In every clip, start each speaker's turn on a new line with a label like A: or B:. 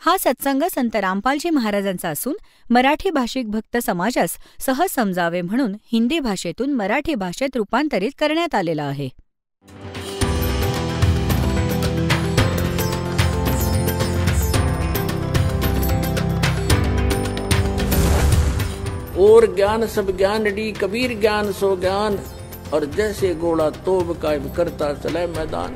A: हा सत्संग संत रामपालजी महाराजांचा असून मराठी भाषिक भक्त समाजास सहज समजावे म्हणून हिंदी भाषेतून मराठी भाषेत रूपांतरित करण्यात आलेला आहे.
B: और ज्ञान सब ज्ञान डी कबीर ज्ञान सो ज्ञान और जैसे घोड़ा तोब कायम करता चले मैदान.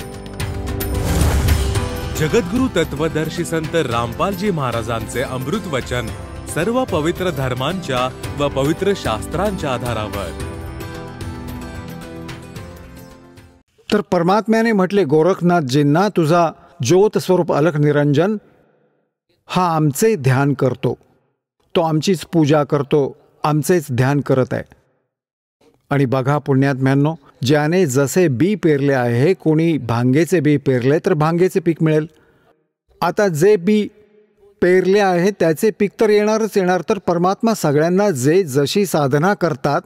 C: जगद्गुरु तत्वदर्शी संत रामपालजी महाराजांचे अमृत वचन सर्व पवित्र धर्मांच्या व पवित्र शास्त्रांच्या आधारावर.
D: तर परमात्म्याने म्हटले गोरखनाथजींना, तुझा ज्योत स्वरूप अलख निरंजन हा आमचे ध्यान करतो, तो आमचीच पूजा करतो, आमचेच ध्यान करत आहे. आणि बघा पुण्यात्म्यांनो, ज्याने जसे बी पेरले आहे, कोणी भांगेचे बी पेरले तर भांगेचे पीक मिळेल. आता जे बी पेरले आहे त्याचे पीक तर येणारच येणार. तर परमात्मा सगळ्यांना जे जशी साधना करतात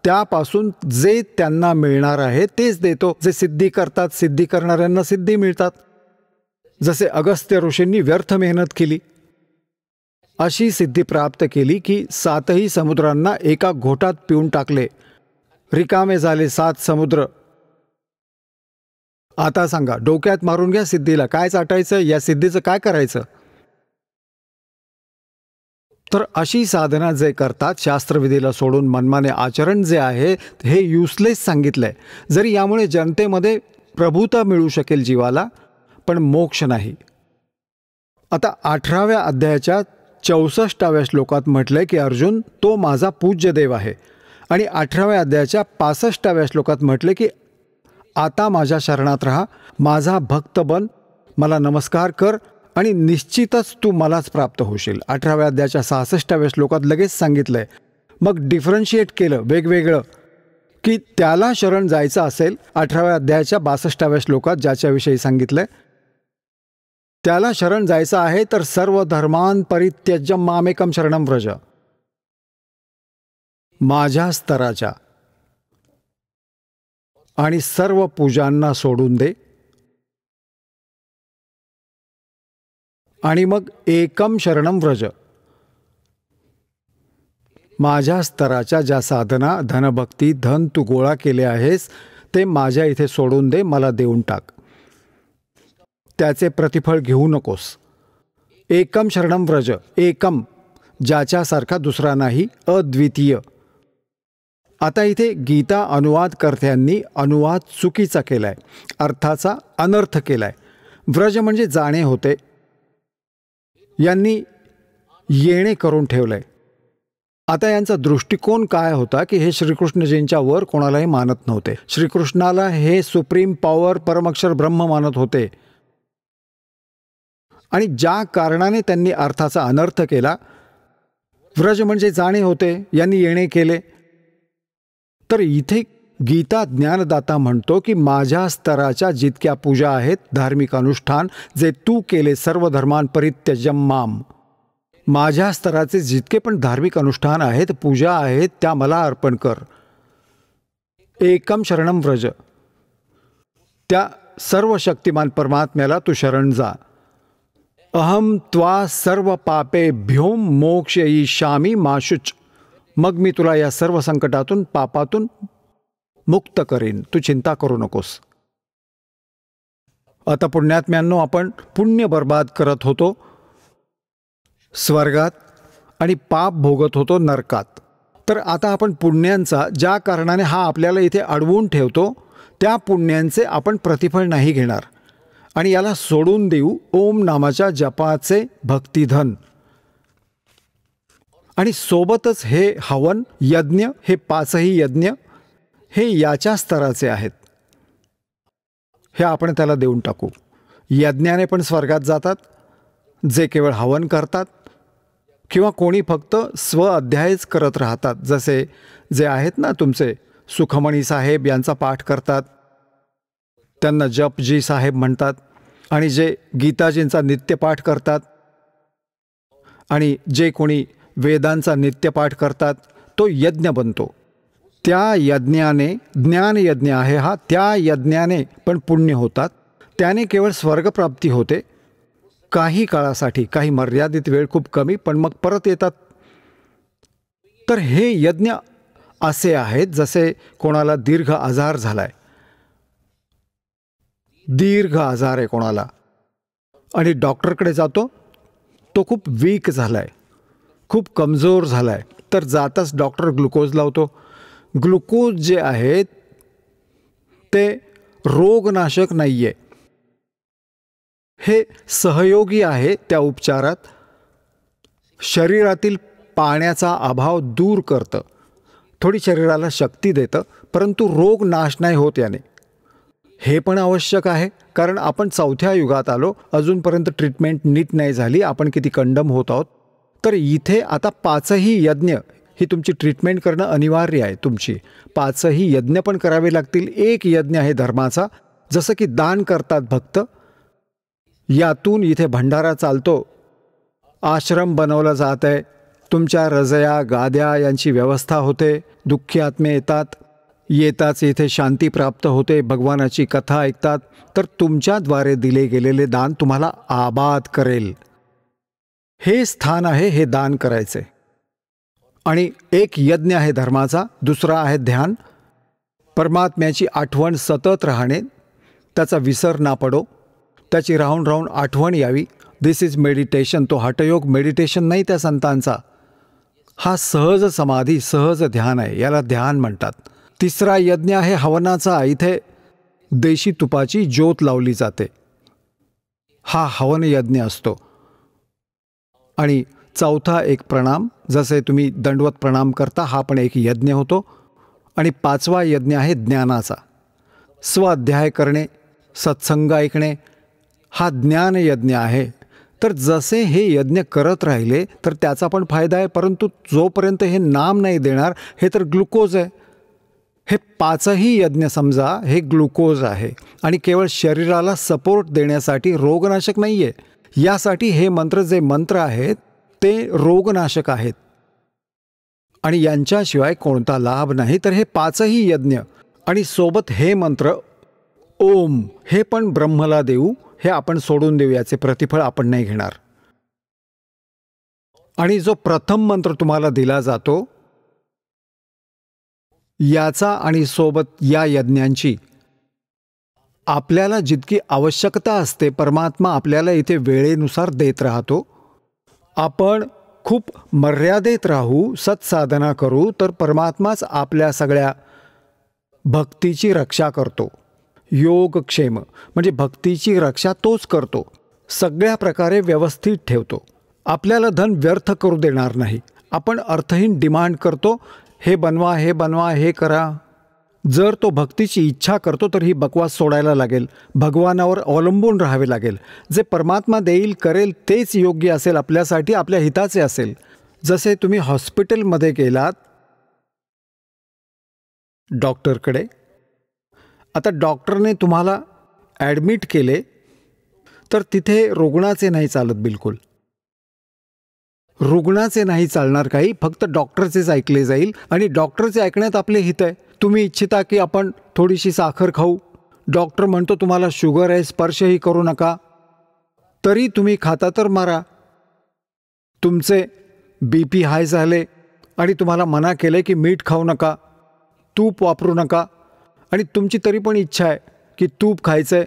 D: त्यापासून जे त्यांना मिळणार आहे तेच देतो. जे सिद्धी करतात, सिद्धी करणाऱ्यांना सिद्धी मिळतात. जसे अगस्त्य ऋषींनी व्यर्थ मेहनत केली, अशी सिद्धी प्राप्त केली की 7ही समुद्रांना एका घोटात पिऊन टाकले, रिकामे झाले 7 समुद्र. आता सांगा, डोक्यात मारून घ्या सिद्धीला, काय चाटायचं, या सिद्धीचं काय करायचं. तर अशी साधना जे करतात, शास्त्रविधीला सोडून मनमाने आचरण जे आहे हे युजलेस सांगितलंय. जरी यामुळे जनतेमध्ये प्रभुता मिळू शकेल जीवाला, पण मोक्ष नाही. आता 18व्या अध्यायाच्या 64व्या श्लोकात म्हटलंय की अर्जुन, तो माझा पूज्य देव आहे. आणि 18व्या अध्यायाच्या 65व्या श्लोकात म्हटले की आता माझ्या शरणात राहा, माझा भक्त बन, मला नमस्कार कर आणि निश्चितच तू मलाच प्राप्त होशील. 18व्या अध्यायाच्या 66व्या श्लोकात लगेच सांगितलंय. मग डिफरन्शिएट केलं वेगवेगळं की त्याला शरण जायचं असेल 18व्या अध्यायाच्या 62व्या श्लोकात ज्याच्याविषयी सांगितलंय, त्याला शरण जायचं आहे तर सर्व धर्मान परित्यज्य मामेकम शरणम व्रज, माझ्या स्तराच्या आणि सर्व पूजांना सोडून दे आणि मग एकम शरणम व्रज, माझ्या स्तराच्या ज्या साधना धनभक्ती धन तू गोळा केले आहेस ते माझ्या इथे सोडून दे, मला देऊन टाक, त्याचे प्रतिफळ घेऊ नकोस. एकम शरणम व्रज, एकम ज्याच्यासारखा दुसरा नाही, अद्वितीय. आता इथे गीता अनुवादकर्त्यांनी अनुवाद चुकीचा केलाय, अर्थाचा अनर्थ केलाय. व्रज म्हणजे जाणे होते, यांनी येणे करून ठेवलंय. आता यांचा दृष्टिकोन काय होता की हे श्रीकृष्णजींच्या वर कोणालाही मानत नव्हते. श्रीकृष्णाला हे सुप्रीम पॉवर परमक्षर ब्रह्म मानत होते. आणि ज्या कारणाने त्यांनी अर्थाचा अनर्थ केला, व्रज म्हणजे जाणे होते, यांनी येणे केले. तर इथे गीता ज्ञानदाता म्हणतो की माझ्या स्तराच्या जितक्या पूजा आहेत, धार्मिक अनुष्ठान जे तू केले, सर्व धर्मान परित्यज्यम माम, माझ्या स्तराचे जितके पण धार्मिक अनुष्ठान आहेत, पूजा आहेत, त्या मला अर्पण कर. एकम शरणम व्रज, त्या सर्व शक्तिमान परमात्म्याला तू शरण जा. अहम त्वा सर्व पापेभ्यो मोक्षयिष्यामि मा शुच, मग मी तुला या सर्व संकटातून पापातून मुक्त करीन, तू चिंता करू नकोस. आता पुण्यात्म्यांनो, आपण पुण्य बर्बाद करत होतो स्वर्गात आणि पाप भोगत होतो नरकात. तर आता आपण पुण्यांचा, ज्या कारणाने हा आपल्याला इथे अडवून ठेवतो, त्या पुण्यांचे आपण प्रतिफळ नाही घेणार आणि याला सोडून देऊ ओम नामाच्या जपाचे भक्तिधन. आणि सोबतच हे हवन यज्ञ, हे 5ही यज्ञ हे याच्या स्तराचे आहेत, हे आपण त्याला देऊन टाकू. यज्ञाने पण स्वर्गात जातात जे केवळ हवन करतात, किंवा कोणी फक्त स्व अध्यायच करत राहतात, जसे जे आहेत ना तुमचे सुखमणी साहेब यांचा पाठ करतात, त्यांना जपजी साहेब म्हणतात. आणि जे गीताजींचा नित्यपाठ करतात आणि जे कोणी वेदांचा नित्यपाठ करतात, तो यज्ञ बनतो. त्या यज्ञाने, ज्ञानयज्ञ आहे हा, त्या यज्ञाने पण पुण्य होतात, त्याने केवळ स्वर्गप्राप्ती होते. काही काळासाठी, काही मर्यादित वेळ, खूप कमी, पण मग परत येतात. तर हे यज्ञ असे आहेत जसे कोणाला दीर्घ आजार झालाय, दीर्घ आजार आहे कोणाला, आणि डॉक्टरकडे जातो, तो खूप वीक झालाय, खूप कमजोर झालाय, तर जाताच डॉक्टर ग्लुकोज लावतो. ग्लुकोज जे आहे ते रोगनाशक नाहीये, हे सहयोगी आहे त्या उपचारात. शरीरातील पाण्याचा अभाव दूर करतं, थोडी शरीराला शक्ती देतं, परंतु रोग नाश नाही होत याने. हे पण आवश्यक आहे, कारण आपण 4थ्या युगात आलो, अजूनपर्यंत ट्रीटमेंट नीट नाही झाली, आपण किती कंडम होत आहोत. तर इथे आता 5ही यज्ञ ही तुमची ट्रीटमेंट करणं अनिवार्य आहे. तुमची 5ही यज्ञ पण करावे लागतील. एक यज्ञ आहे धर्माचा, जसं की दान करतात भक्त, यातून इथे भंडारा चालतो, आश्रम बनवला जात आहे, तुमच्या रजया गाद्या यांची व्यवस्था होते, दुःखी आत्मे येताच इथे शांती प्राप्त होते, भगवानाची कथा ऐकतात. तर तुमच्याद्वारे दिले गेलेले दान तुम्हाला आबाद करेल. हे स्थान आहे हे दान करायचे. आणि एक यज्ञ आहे धर्माचा, दुसरा आहे ध्यान. परमात्म्याची आठवण सतत राहणे, त्याचा विसर ना पडो, त्याची राहून राहून आठवण यावी. दिस इज मेडिटेशन. तो हठयोग मेडिटेशन नाही त्या संतांचा, हा सहज समाधी, सहज ध्यान आहे, याला ध्यान म्हणतात. तिसरा यज्ञ आहे हवनाचा. इथे देशी तुपाची ज्योत लावली जाते, हा हवन यज्ञ असतो. आणि 4था एक प्रणाम, जसे तुम्ही दंडवत प्रणाम करता, हा पण एक यज्ञ होतो. आणि 5वा यज्ञ आहे ज्ञानाचा. स्वाध्याय करणे, सत्संग ऐकणे, हा ज्ञान यज्ञ आहे. तर जसे हे यज्ञ करत राहिले तर त्याचा पण फायदा आहे, परंतु जोपर्यंत हे नाम नाही देणार, हे तर ग्लुकोज आहे. हे 5ही यज्ञ समजा हे ग्लुकोज आहे, आणि केवळ शरीराला सपोर्ट देण्यासाठी, रोगनाशक नाही आहे. यासाठी हे मंत्र, जे मंत्र आहेत ते रोगनाशक आहेत, आणि यांच्याशिवाय कोणता लाभ नाही. तर हे 5ही यज्ञ आणि सोबत हे मंत्र ओम, हे पण ब्रह्मला देऊ, हे आपण सोडून देऊ, याचे प्रतिफळ आपण नाही घेणार. आणि जो प्रथम मंत्र तुम्हाला दिला जातो, याचा आणि सोबत या यज्ञांची आपल्याला जितकी आवश्यकता असते, परमात्मा आपल्याला इथे वेळेनुसार देत राहतो. आपण खूप मर्यादेत राहू, सत्साधना करू, तर परमात्माच आपल्या सगळ्या भक्तीची रक्षा करतो. योगक्षेम म्हणजे भक्तीची रक्षा तोच करतो, सगळ्या प्रकारे व्यवस्थित ठेवतो. आपल्याला धन व्यर्थ करू देणार नाही. आपण अर्थहीन डिमांड करतो, हे बनवा, हे बनवा, हे करा. जर तो भक्तीची इच्छा करतो तर ही बकवास सोडायला लागेल, भगवानावर अवलंबून राहावे लागेल. जे परमात्मा देईल, करेल तेच योग्य असेल आपल्यासाठी, आपल्या हिताचे असेल. जसे तुम्ही हॉस्पिटलमध्ये गेलात डॉक्टरकडे, आता डॉक्टरने तुम्हाला ॲडमिट केले, तर तिथे रुग्णाचे नाही चालत, बिलकुल रुग्णाचे नाही चालणार काही, फक्त डॉक्टरचेच ऐकले जाईल. आणि डॉक्टरचे ऐकण्यात आपले हित आहे. तुम्ही इच्छिता की आपण थोडीशी साखर खाऊ, डॉक्टर म्हणतो तुम्हाला शुगर आहे, स्पर्शही करू नका, तरी तुम्ही खाता तर मारा. तुमचे BP हाय झाले आणि तुम्हाला मना केले की मीठ खाऊ नका, तूप वापरू नका, आणि तुमची तरी पण इच्छा आहे की तूप खायचं आहे,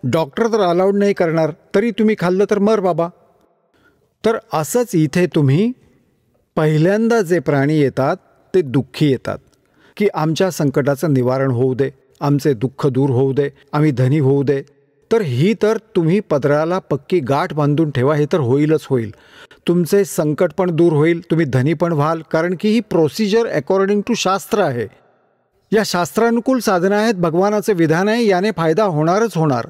D: डॉक्टर तर अलाउड नाही करणार, तरी तुम्ही खाल्लं तर मर बाबा. तर असंच इथे तुम्ही पहिल्यांदा जे प्राणी येतात ते दुःखी येतात, की आमच्या संकटाचं निवारण होऊ दे, आमचे दुःख दूर होऊ दे, आम्ही धनी होऊ दे. तर ही तर तुम्ही पदराला पक्की गाठ बांधून ठेवा, हे तर होईलच होईल. तुमचे संकट पण दूर होईल, तुम्ही धनी पण व्हाल, कारण की ही प्रोसिजर अकॉर्डिंग टू शास्त्र आहे. या शास्त्रानुकूल साधना आहेत, भगवानाचे विधान आहे, याने फायदा होणारच होणार.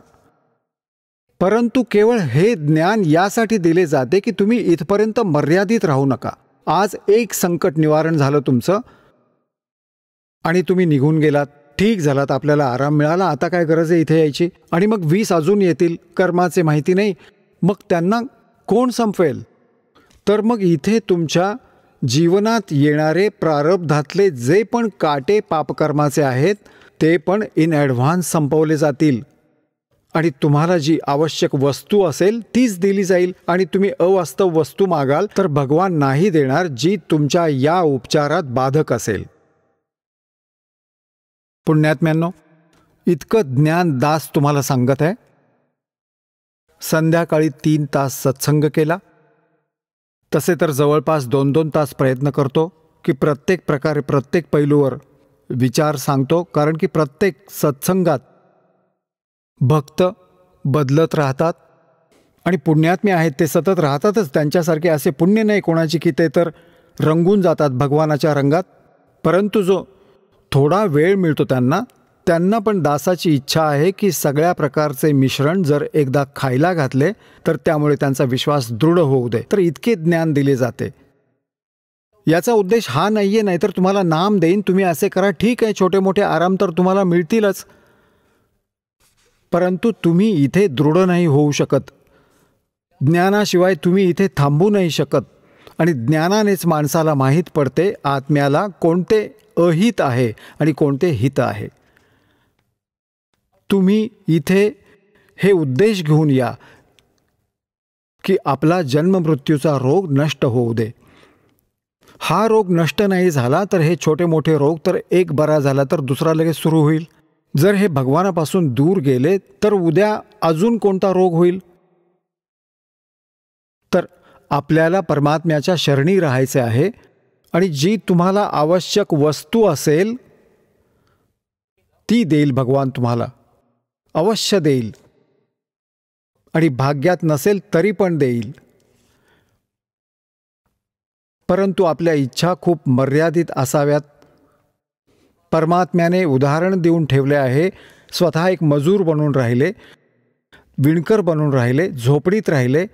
D: परंतु केवळ हे ज्ञान यासाठी दिले जाते की तुम्ही इथपर्यंत मर्यादित राहू नका. आज एक संकट निवारण झालं तुमचं आणि तुम्ही निघून गेलात, ठीक झालात, आपल्याला आराम मिळाला, आता काय गरज आहे इथे यायची. आणि मग 20 अजून येतील, कर्माचे माहिती नाही, मग त्यांना कोण संपवेल. तर मग इथे तुमच्या जीवनात येणारे प्रारब्धातले जे पण काटे पापकर्माचे आहेत ते पण इन ॲडव्हान्स संपवले जातील. आणि तुम्हाला जी आवश्यक वस्तू असेल तीच दिली जाईल, आणि तुम्ही अवास्तव वस्तू मागाल तर भगवान नाही देणार जी तुमच्या या उपचारात बाधक असेल. पुण्यात्म्यांनो, इतकं ज्ञान दास तुम्हाला सांगत आहे. संध्याकाळी 3 तास सत्संग केला, तसे तर जवळपास 2-2 तास प्रयत्न करतो की प्रत्येक प्रकारे प्रत्येक पैलूवर विचार सांगतो, कारण की प्रत्येक सत्संगात भक्त बदलत राहतात आणि पुण्यात्मे आहेत ते सतत राहतातच. त्यांच्यासारखे असे पुण्य नाही कोणाची की ते तर रंगून जातात भगवानाच्या रंगात. परंतु जो थोडा वेळ मिळतो त्यांना पण दासाची इच्छा आहे की सगळ्या प्रकारचे मिश्रण जर एकदा खायला घातले तर त्यामुळे त्यांचा विश्वास दृढ होऊ दे. तर इतके ज्ञान दिले जाते. याचा उद्देश हा नाहीये, नाहीतर तुम्हाला नाम देईन, तुम्ही असे करा, ठीक आहे, छोटे मोठे आराम तर तुम्हाला मिळतीलच, परंतु तुम्ही इथे दृढ नाही होऊ शकत. ज्ञानाशिवाय तुम्ही इथे थांबू नाही शकत. आणि ज्ञानानेच माणसाला माहीत पडते आत्म्याला कोणते अहित आहे आणि कोणते हित आहे. तुम्ही इथे हे उद्देश घेऊन या की आपला जन्ममृत्यूचा रोग नष्ट होऊ दे. हा रोग नष्ट नाही झाला तर हे छोटे मोठे रोग, तर एक बरा झाला तर दुसरा लगेच सुरू होईल. जर हे भगवानापासून दूर गेले तर उद्या अजून कोणता रोग होईल. तर आपल्याला परमात्म्याच्या शरणी राहायचे आहे, आणि जी तुम्हाला आवश्यक वस्तू असेल ती देईल भगवान, तुम्हाला अवश्य देईल, आणि भाग्यात नसेल तरी पण देईल. परंतु आपल्या इच्छा खूप मर्यादित असाव्यात. परमात्म्याने उदाहरण देऊन ठेवले आहे. स्वतः एक मजूर बनून राहिले, विणकर बनून राहिले, झोपडीत राहिले,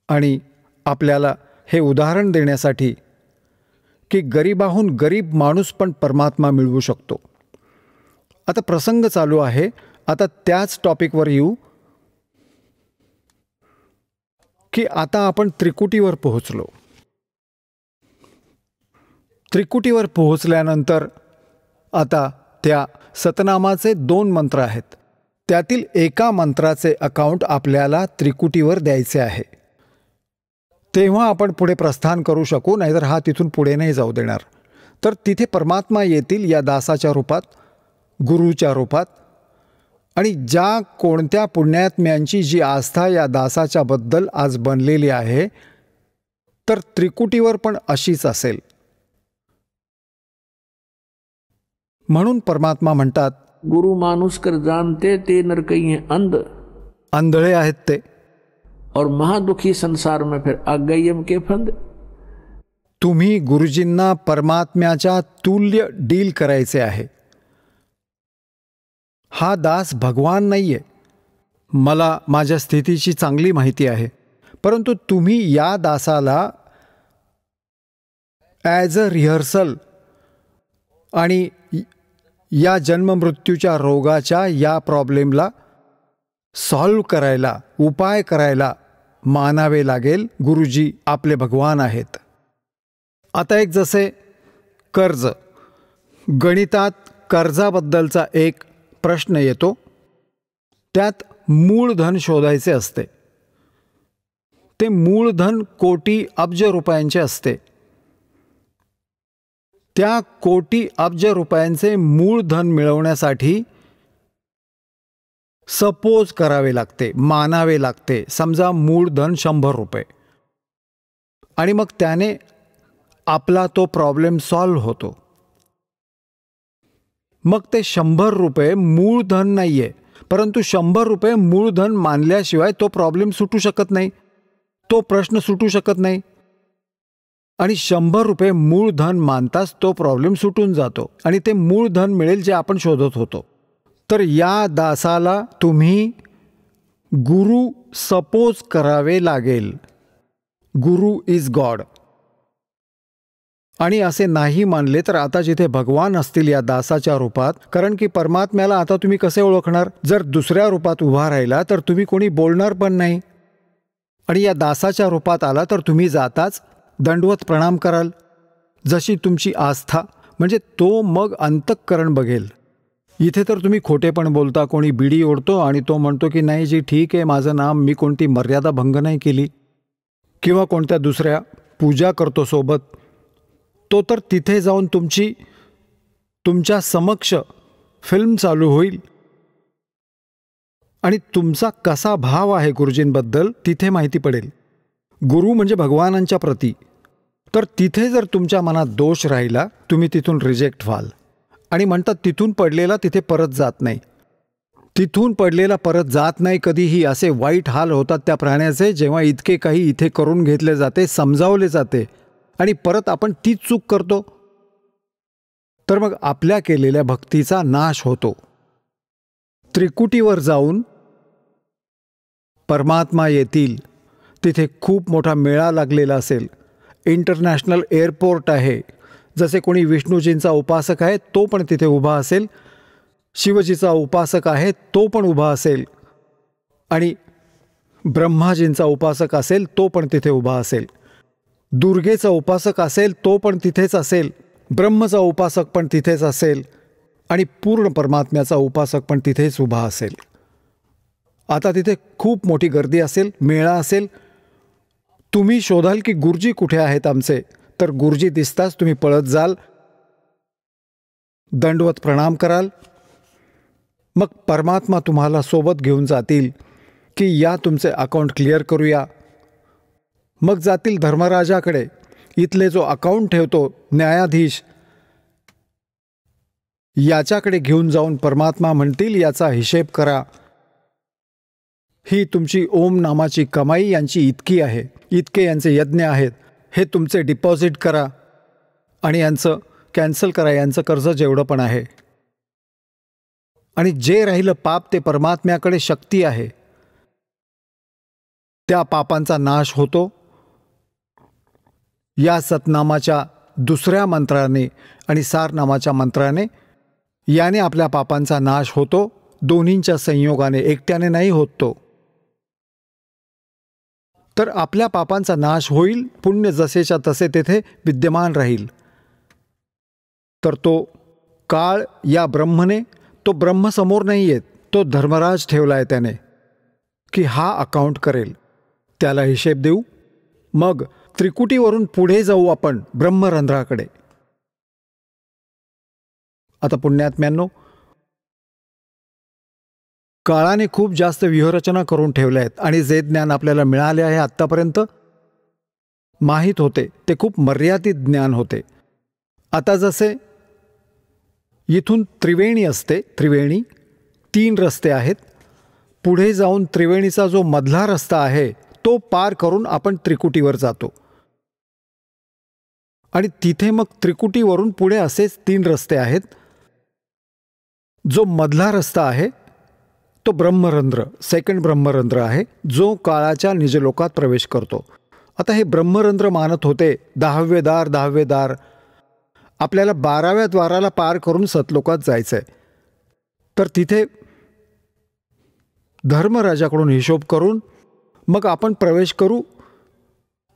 D: आणि आपल्याला हे उदाहरण देण्यासाठी की गरीबाहून गरीब माणूस पण परमात्मा मिळवू शकतो. आता प्रसंग चालू आहे, आता त्याच टॉपिकवर येऊ की आता आपण त्रिकुटीवर पोहोचलो. त्रिकुटीवर पोहोचल्यानंतर आता त्या सतनामाचे 2 मंत्र आहेत. त्यातील एका मंत्राचे अकाउंट आपल्याला त्रिकुटीवर द्यायचे आहे. तेव्हा आपण पुढे प्रस्थान करू शकू, नाहीतर हा तिथून पुढे नाही जाऊ देणार. तर तिथे परमात्मा येतील या दासाच्या रूपात, गुरुच्या रूपात, आणि ज्या कोणत्या पुण्यात्म्यांची जी आस्था या दासाच्या बद्दल आज बनलेली आहे, तर त्रिकुटीवर पण अशीच असेल. म्हणून परमात्मा म्हणतात,
B: गुरु मानुष कर जानते ते नर कहीं अंध,
D: आंधळे आहेत ते,
B: और महादुखी संसार में फिर अगयम के फंद.
D: तुम्ही गुरुजींना परमात्म्याच्या तुल्य डील करायचे आहे. हा दास भगवान नाहीये. मला माझ्या स्थितीची चांगली माहिती आहे, परंतु तुम्ही या दासाला ॲज अ रिहर्सल आणि या जन्ममृत्यूच्या रोगाच्या या प्रॉब्लेमला सॉल्व्ह करायला, उपाय करायला मानावे लागेल. गुरुजी आपले भगवान आहेत. आता एक जसे कर्ज, गणितात कर्जाबद्दलचा एक प्रश्न येतो, त्यात मूळधन शोधायचे असते. ते मूळधन कोटी अब्ज रुपयांचे असते. त्या कोटी अब्ज रुपयांचे मूळधन मिळवण्यासाठी सपोज करावे लागते, मानावे लागते. समजा मूळधन 100 रुपये, आणि मग त्याने आपला तो प्रॉब्लेम सॉल्व्ह होतो. मग ते 100 रुपये मूळधन नाहीये, परंतु 100 रुपये मूळधन मानल्याशिवाय तो प्रॉब्लेम सुटू शकत नाही, तो प्रश्न सुटू शकत नाही. आणि 100 रुपये मूळधन मानताच तो प्रॉब्लेम सुटून जातो, आणि ते मूळधन मिळेल जे आपण शोधत होतो. तर या दासाला तुम्ही गुरु सपोज करावे लागेल. गुरु इज गॉड. आणि असे नाही मानले तर आता जिथे भगवान असतील या दासाच्या रूपात, कारण की परमात्म्याला आता तुम्ही कसे ओळखणार? जर दुसऱ्या रूपात उभा राहिला तर तुम्ही कोणी बोलणार पण नाही, आणि या दासाच्या रूपात आला तर तुम्ही जाताच दंडवत प्रणाम कराल, जशी तुमची आस्था, म्हणजे तो मग अंतःकरण बघेल. इथे तर तुम्ही खोटेपण बोलता, कोणी बिडी ओढतो आणि तो म्हणतो की नाही जी ठीक आहे माझं नाम, मी कोणती मर्यादा भंग नाही केली, किंवा कोणत्या दुसऱ्या पूजा करतो सोबत, तो तर तिथे जाऊन तुमच्या समक्ष फिल्म चालू होईल आणि तुमचा कसा भाव आहे गुरुजींबद्दल तिथे माहिती पडेल. गुरु म्हणजे भगवानांच्या प्रती. तर तिथे जर तुमच्या मनात दोष राहिला, तुम्ही तिथून रिजेक्ट व्हाल. आणि म्हणतात तिथून पडलेला तिथे परत जात नाही. तिथून पडलेला परत जात नाही कधीही. असे वाईट हाल होतात त्या प्राण्याचे जेव्हा इतके काही इथे करून घेतले जाते, समजावले जाते आणि परत आपण तीच चूक करतो, तर मग आपल्या केलेल्या भक्तीचा नाश होतो. त्रिकुटीवर जाऊन परमात्मा येतील. तिथे खूप मोठा मेळा लागलेला असेल. इंटरनॅशनल एअरपोर्ट आहे. जसे कोणी विष्णूजींचा उपासक आहे तो पण तिथे उभा असेल, शिवजीचा उपासक आहे तो पण उभा असेल, आणि ब्रह्माजींचा उपासक असेल तो पण तिथे उभा असेल, दुर्गेचा उपासक असेल तो पण तिथेच असेल, ब्रह्मचा उपासक पण तिथेच असेल, आणि पूर्ण परमात्म्याचा उपासक पण तिथेच उभा असेल. आता तिथे खूप मोठी गर्दी असेल, मेळा असेल. तुम्ही शोधाल की गुरुजी कुठे आहेत आमचे, तर गुरुजी दिसताच तुम्ही पळत जाल, दंडवत प्रणाम कराल. मग परमात्मा तुम्हाला सोबत घेऊन जातील की या तुमचे अकाउंट क्लिअर करूया. मग जातील धर्मराजाकडे. इथले जो अकाउंट ठेवतो न्यायाधीश, याच्याकडे घेऊन जाऊन परमात्मा म्हणतील याचा हिशेब करा. ही तुमची ओम नामाची कमाई यांची इतकी आहे, इतके यांचे यज्ञ आहेत, हे तुमचे डिपॉझिट करा आणि यांचं कॅन्सल करा, यांचं कर्ज जेवढं पण आहे. आणि जे राहिलं पाप ते परमात्म्याकडे शक्ती आहे, त्या पापांचा नाश होतो. या सतनामाच्या दुसऱ्या मंत्राने आणि सारनामाच्या मंत्राने याने आपल्या पापांचा नाश होतो. दोन्हींच्या संयोगाने, एकट्याने नाही होत तो. तर आपल्या पापांचा नाश होईल. पुण्य जसेच्या तसे तेथे विद्यमान राहील. तर तो काळ या ब्रह्मने, तो ब्रह्म समोर नाही येत, तो धर्मराज ठेवलाय त्याने की हा अकाउंट करेल, त्याला हिशेब देऊ. मग त्रिकुटीवरून पुढे जाऊ आपण ब्रह्मरंध्राकडे. आता पुण्यात्म्यांनो, काळाने खूप जास्त व्यूहरचना करून ठेवल्या आहेत आणि जे ज्ञान आपल्याला मिळाले आहे आत्तापर्यंत माहीत होते ते खूप मर्यादित ज्ञान होते. आता जसे इथून त्रिवेणी असते, त्रिवेणी 3 रस्ते आहेत. पुढे जाऊन त्रिवेणीचा जो मधला रस्ता आहे तो पार करून आपण त्रिकुटीवर जातो आणि तिथे मग त्रिकुटीवरून पुढे असेच 3 रस्ते आहेत. जो मधला रस्ता आहे तो ब्रह्मरंध्र, सेकंड ब्रह्मरंध्र आहे, जो काळाच्या निजलोकात प्रवेश करतो. आता हे ब्रह्मरंध्र मानत होते 10वे दार. आपल्याला 12व्या द्वाराला पार करून सतलोकात जायचं आहे. तर तिथे धर्मराजाकडून हिशोब करून मग आपण प्रवेश करू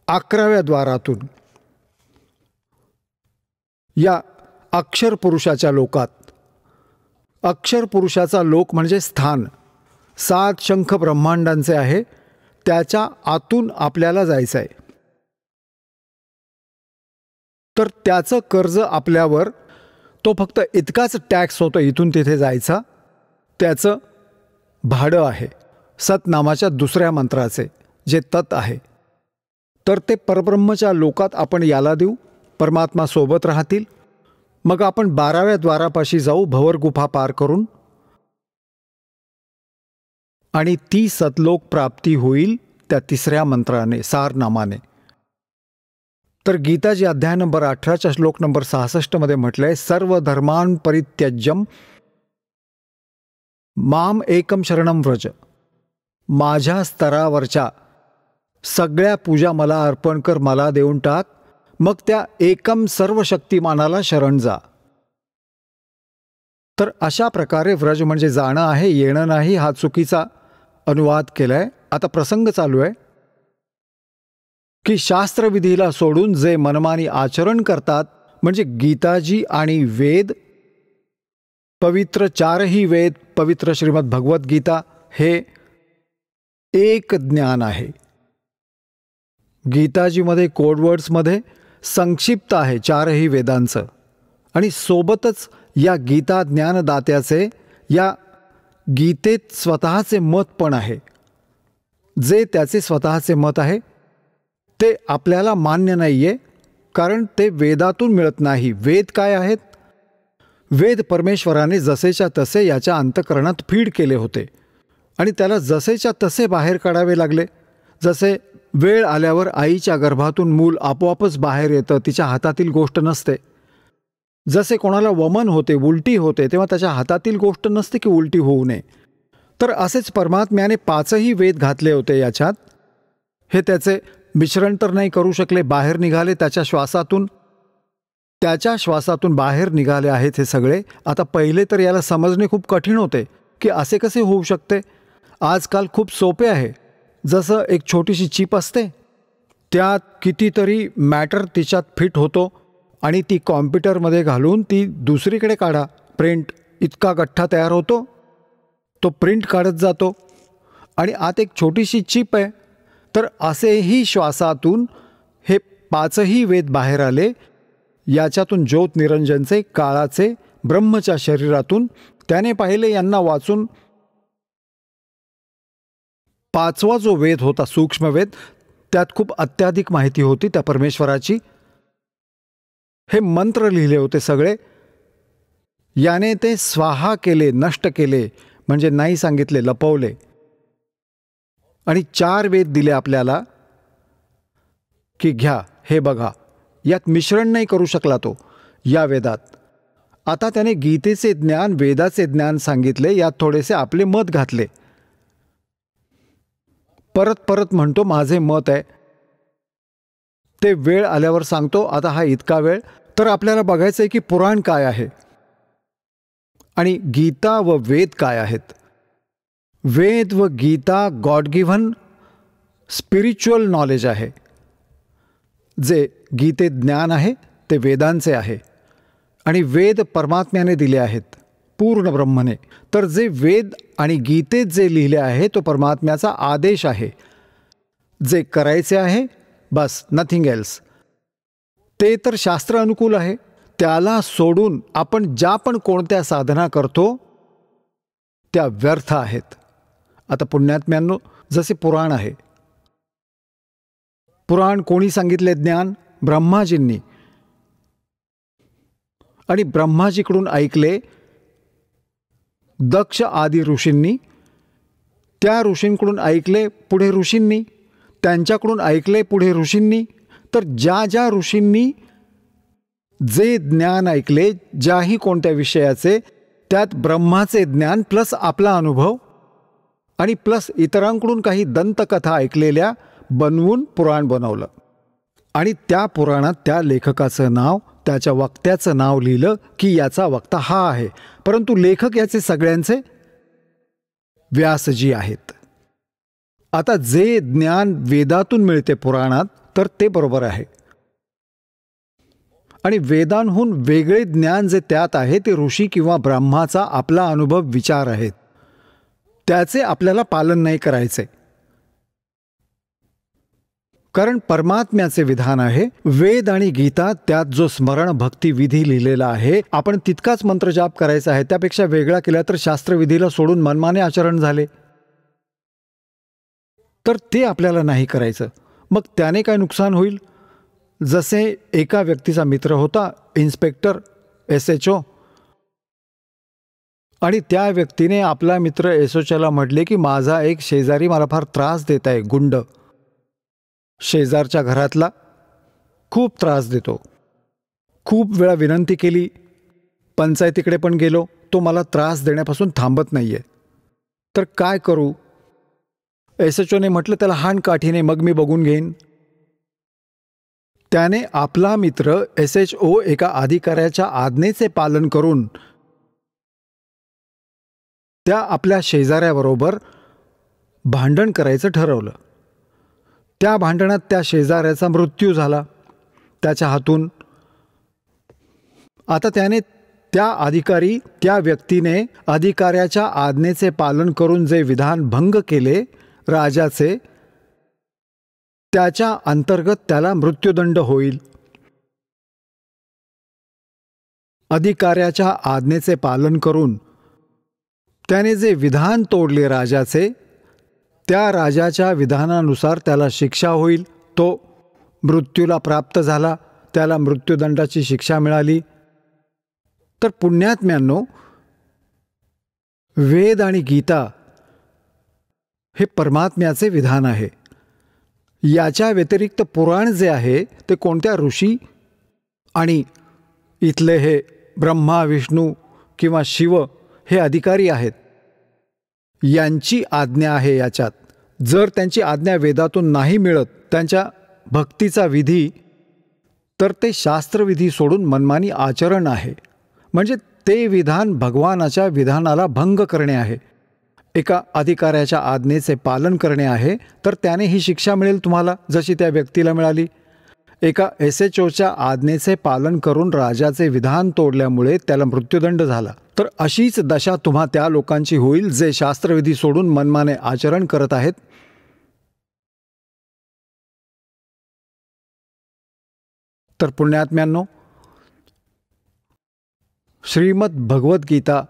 D: 11व्या द्वारातून या अक्षर पुरुषाच्या लोकात. अक्षर पुरुषाचा लोक म्हणजे स्थान 7 शंख ब्रह्मांडांचे आहे, त्याच्या आतून आपल्याला जायचं आहे. तर त्याचं कर्ज आपल्यावर, तो फक्त इतकाच टॅक्स होतो इथून तिथे जायचा, त्याचं भाडं आहे सतनामाच्या दुसऱ्या मंत्राचे जे तत् आहे. तर ते परब्रह्मच्या लोकात आपण याला देऊ, परमात्मा सोबत राहतील. मग आपण 12व्या द्वारापाशी जाऊ भवर गुफा पार करून, आणि ती सतलोक प्राप्ती होईल त्या 3ऱ्या मंत्राने, सारनामाने. तर गीताजी अध्याय नंबर 18च्या श्लोक नंबर 66 मध्ये म्हटलंय, सर्व धर्मान् परित्यज्यम माम एकम शरणम व्रज. माझ्या स्तरावरच्या सगळ्या पूजा मला अर्पण कर, मला देऊन टाक. मग त्या एकम सर्व शक्तिमानाला शरण जा. तर अशा प्रकारे व्रज म्हणजे जाणं आहे, येणं नाही, हा चुकीचा अनुवाद केलाय. आता प्रसंग चालू आहे की शास्त्रविधीला सोडून जे मनमानी आचरण करतात, म्हणजे गीताजी आणि वेद पवित्र चारही वेद, पवित्र श्रीमद भगवद्गीता हे एक ज्ञान आहे. गीताजीमध्ये कोडवर्ड्समध्ये संक्षिप्त आहे चारही वेदांचं, आणि सोबतच या गीता ज्ञानदात्याचे या गीतेत स्वतःचे मत पण आहे. जे त्याचे स्वतःचे मत आहे ते आपल्याला मान्य नाही आहे, कारण ते वेदातून मिळत नाही. वेद काय आहेत? वेद परमेश्वराने जसेच्या तसे याच्या अंतःकरणात फीड केले होते आणि त्याला जसेच्या तसे बाहेर काढावे लागले. जसे वेळ आल्यावर आईच्या गर्भातून मूल आपोआपच बाहेर येतं, तिच्या हातातील गोष्ट नसते. जसे कोणाला वमन होते, उलटी होते, तेव्हा त्याच्या हातातील गोष्ट नसते की उलटी होऊ नये. तर असेच परमात्म्याने पाचही वेद घातले होते याच्यात. हे त्याचे मिश्रण तर नाही करू शकले, बाहेर निघाले त्याच्या श्वासातून बाहेर निघाले आहेत हे सगळे. आता पहिले तर याला समजणे खूप कठीण होते की असे कसे होऊ शकते. आजकाल खूप सोपे आहे. जसं एक छोटीशी चिप असते, त्यात कितीतरी मॅटर तिच्यात फिट होतो आणि ती कॉम्प्युटरमध्ये घालून ती दुसरीकडे काढा, प्रिंट, इतका गठ्ठा तयार होतो. तो प्रिंट काढत जातो आणि आत एक छोटीशी चिप आहे. तर असेही श्वासातून हे पाचही वेद बाहेर आले. याच्यातून ज्योत निरंजनचे, काळाचे, ब्रह्मच्या शरीरातून त्याने पाहिले, यांना वाचून पाचवा जो वेद होता सूक्ष्मवेद, त्यात खूप अत्याधिक माहिती होती त्या परमेश्वराची. हे मंत्र लिहिले होते सगळे. याने ते स्वाहा केले, नष्ट केले, म्हणजे नाही सांगितले, लपवले. आणि 4 वेद दिले आपल्याला की घ्या, हे बघा. यात मिश्रण नाही करू शकला तो या वेदात. आता त्याने गीतेचे ज्ञान, वेदाचे ज्ञान सांगितले, यात थोडेसे आपले मत घातले. परत परत म्हणतो माझे मत आहे, ते वेळ आल्यावर सांगतो. आता हा इतका वेळ तर आपल्याला बघायचं आहे की पुराण काय आहे आणि गीता व वेद काय आहेत. वेद व Gita god given spiritual knowledge आहे. जे गीतेत ज्ञान आहे ते वेदांचे आहे आणि वेद परमात्म्याने दिले आहेत पूर्ण ब्रह्मने. तर जे वेद आणि गीतेत जे लिहिले आहे तो परमात्म्याचा आदेश आहे. जे करायचे आहे बस, नथिंग एल्स. ते तर शास्त्र अनुकूल आहे. त्याला सोडून आपण ज्या पण कोणत्या साधना करतो त्या व्यर्थ आहेत. आता पुण्यात्म्यांनो, जसे पुराण आहे, पुराण कोणी सांगितले ज्ञान? ब्रह्माजींनी. आणि ब्रह्माजीकडून ऐकले दक्ष आदी ऋषींनी, त्या ऋषींकडून ऐकले पुढे ऋषींनी, त्यांच्याकडून ऐकले पुढे ऋषींनी. तर ज्या ज्या ऋषींनी जे ज्ञान ऐकले, ज्याही कोणत्या विषयाचे, त्यात ब्रह्माचे ज्ञान प्लस आपला अनुभव आणि प्लस इतरांकडून काही दंतकथा ऐकलेल्या बनवून पुराण बनवलं. आणि त्या पुराणात त्या लेखकाचं नाव, त्याच्या वक्त्याचं नाव लिहिलं की याचा वक्ता हा आहे. परंतु लेखक याचे सगळ्यांचे व्यासजी आहेत. आता जे ज्ञान वेदातून मिळते पुराणात, तर ते बरोबर आहे. आणि वेदांहून वेगळे ज्ञान जे त्यात आहे ते ऋषी किंवा ब्रह्माचा आपला अनुभव, विचार आहेत. त्याचे आपल्याला पालन नाही करायचे. कारण परमात्म्याचे विधान आहे. वेद आणि गीता, त्यात जो स्मरण भक्ती विधी लिहिलेला आहे, आपण तितकाच मंत्रजाप करायचा आहे. त्यापेक्षा वेगळा केला तर शास्त्रविधीला सोडून मनमाने आचरण झाले, तर ते आपल्याला नाही करायचं. मग त्याने काय नुकसान होईल? जसे एका व्यक्तीचा मित्र होता, इन्स्पेक्टर, SHO, आणि त्या व्यक्तीने आपला मित्र SHOला म्हटले की माझा एक शेजारी मला फार त्रास देत आहे, गुंड, शेजारच्या घरातला खूप त्रास देतो. खूप वेळा विनंती केली, पंचायतीकडे पण गेलो, तो मला त्रास देण्यापासून थांबत नाहीये, तर काय करू? SHOने म्हटलं त्याला हाण काठीने, मग मी बघून घेईन. त्याने आपला मित्र SHO एका अधिकाऱ्याच्या आज्ञेचे पालन करून त्या आपल्या शेजाऱ्याबरोबर भांडण करायचं ठरवलं. त्या भांडणात त्या शेजाऱ्याचा मृत्यू झाला त्याच्या हातून. आता त्याने त्या व्यक्तीने अधिकाऱ्याच्या आज्ञेचे पालन करून जे विधान भंग केले राजाचे, त्याच्या अंतर्गत त्याला मृत्युदंड होईल. अधिकाऱ्याच्या आज्ञेचे पालन करून त्याने जे विधान तोडले राजाचे, त्या राजाच्या विधानानुसार त्याला शिक्षा होईल. तो मृत्यूला प्राप्त झाला, त्याला मृत्युदंडाची शिक्षा मिळाली. तर पुण्यात्म्यांनो, वेद आणि गीता हे परमात्म्याचे विधान आहे. याच्या व्यतिरिक्त पुराण जे आहे ते कोणत्या ऋषी आणि इथले हे ब्रह्मा, विष्णू किंवा शिव हे अधिकारी आहेत, यांची आज्ञा आहे याच्यात. जर त्यांची आज्ञा वेदातून नाही मिळत, त्यांच्या भक्तीचा विधी, तर ते शास्त्रविधी सोडून मनमानी आचरण आहे. म्हणजे ते विधान भगवानाच्या विधानाला भंग करणे आहे. एका अधिकाऱ्याच्या आज्ञेचे पालन करणे आहे, तर त्याने ही शिक्षा मिळेल तुम्हाला, जशी त्या व्यक्तीला मिळाली. एका SHOच्या आज्ञेचे पालन करून राजाचे विधान तोडल्यामुळे त्याला मृत्युदंड झाला. तर अशीच दशा तुम्हा त्या लोकांची होईल जे शास्त्रविधी सोडून मनमाने आचरण करत आहेत. तर पुण्यात्म्यांनो, श्रीमद भगवद्गीता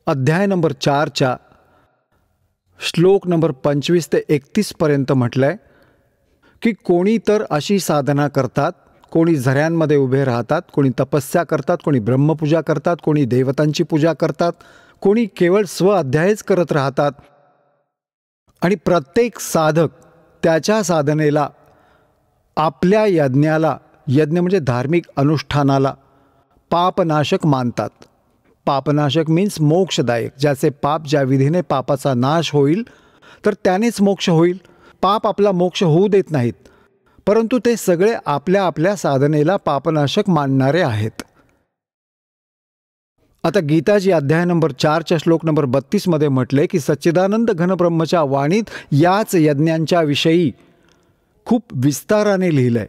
D: अध्याय नंबर 4च्या श्लोक नंबर 25 ते 31 पर्यंत म्हटलंय की कोणी तर अशी साधना करतात, कोणी झऱ्यांमध्ये उभे राहतात, कोणी तपस्या करतात, कोणी ब्रह्मपूजा करतात, कोणी देवतांची पूजा करतात, कोणी केवळ अध्यायच करत राहतात. आणि प्रत्येक साधक त्याच्या साधनेला, आपल्या यज्ञाला, यज्ञ म्हणजे धार्मिक अनुष्ठानाला पापनाशक मानतात. पापनाशक मीन्स मोक्षदायक. ज्याचे पाप, ज्या विधीने पापाचा नाश होईल तर त्यानेच मोक्ष होईल. पाप आपला मोक्ष होऊ देत नाहीत, परंतु ते सगळे आपल्या आपल्या साधनेला पापनाशक मानणारे आहेत. आता गीताजी अध्याय नंबर 4च्या श्लोक नंबर 32 मध्ये म्हटले की सच्चिदानंद घनब्रह्मच्या वाणीत याच यज्ञांच्या विषयी खूप विस्ताराने लिहिलंय.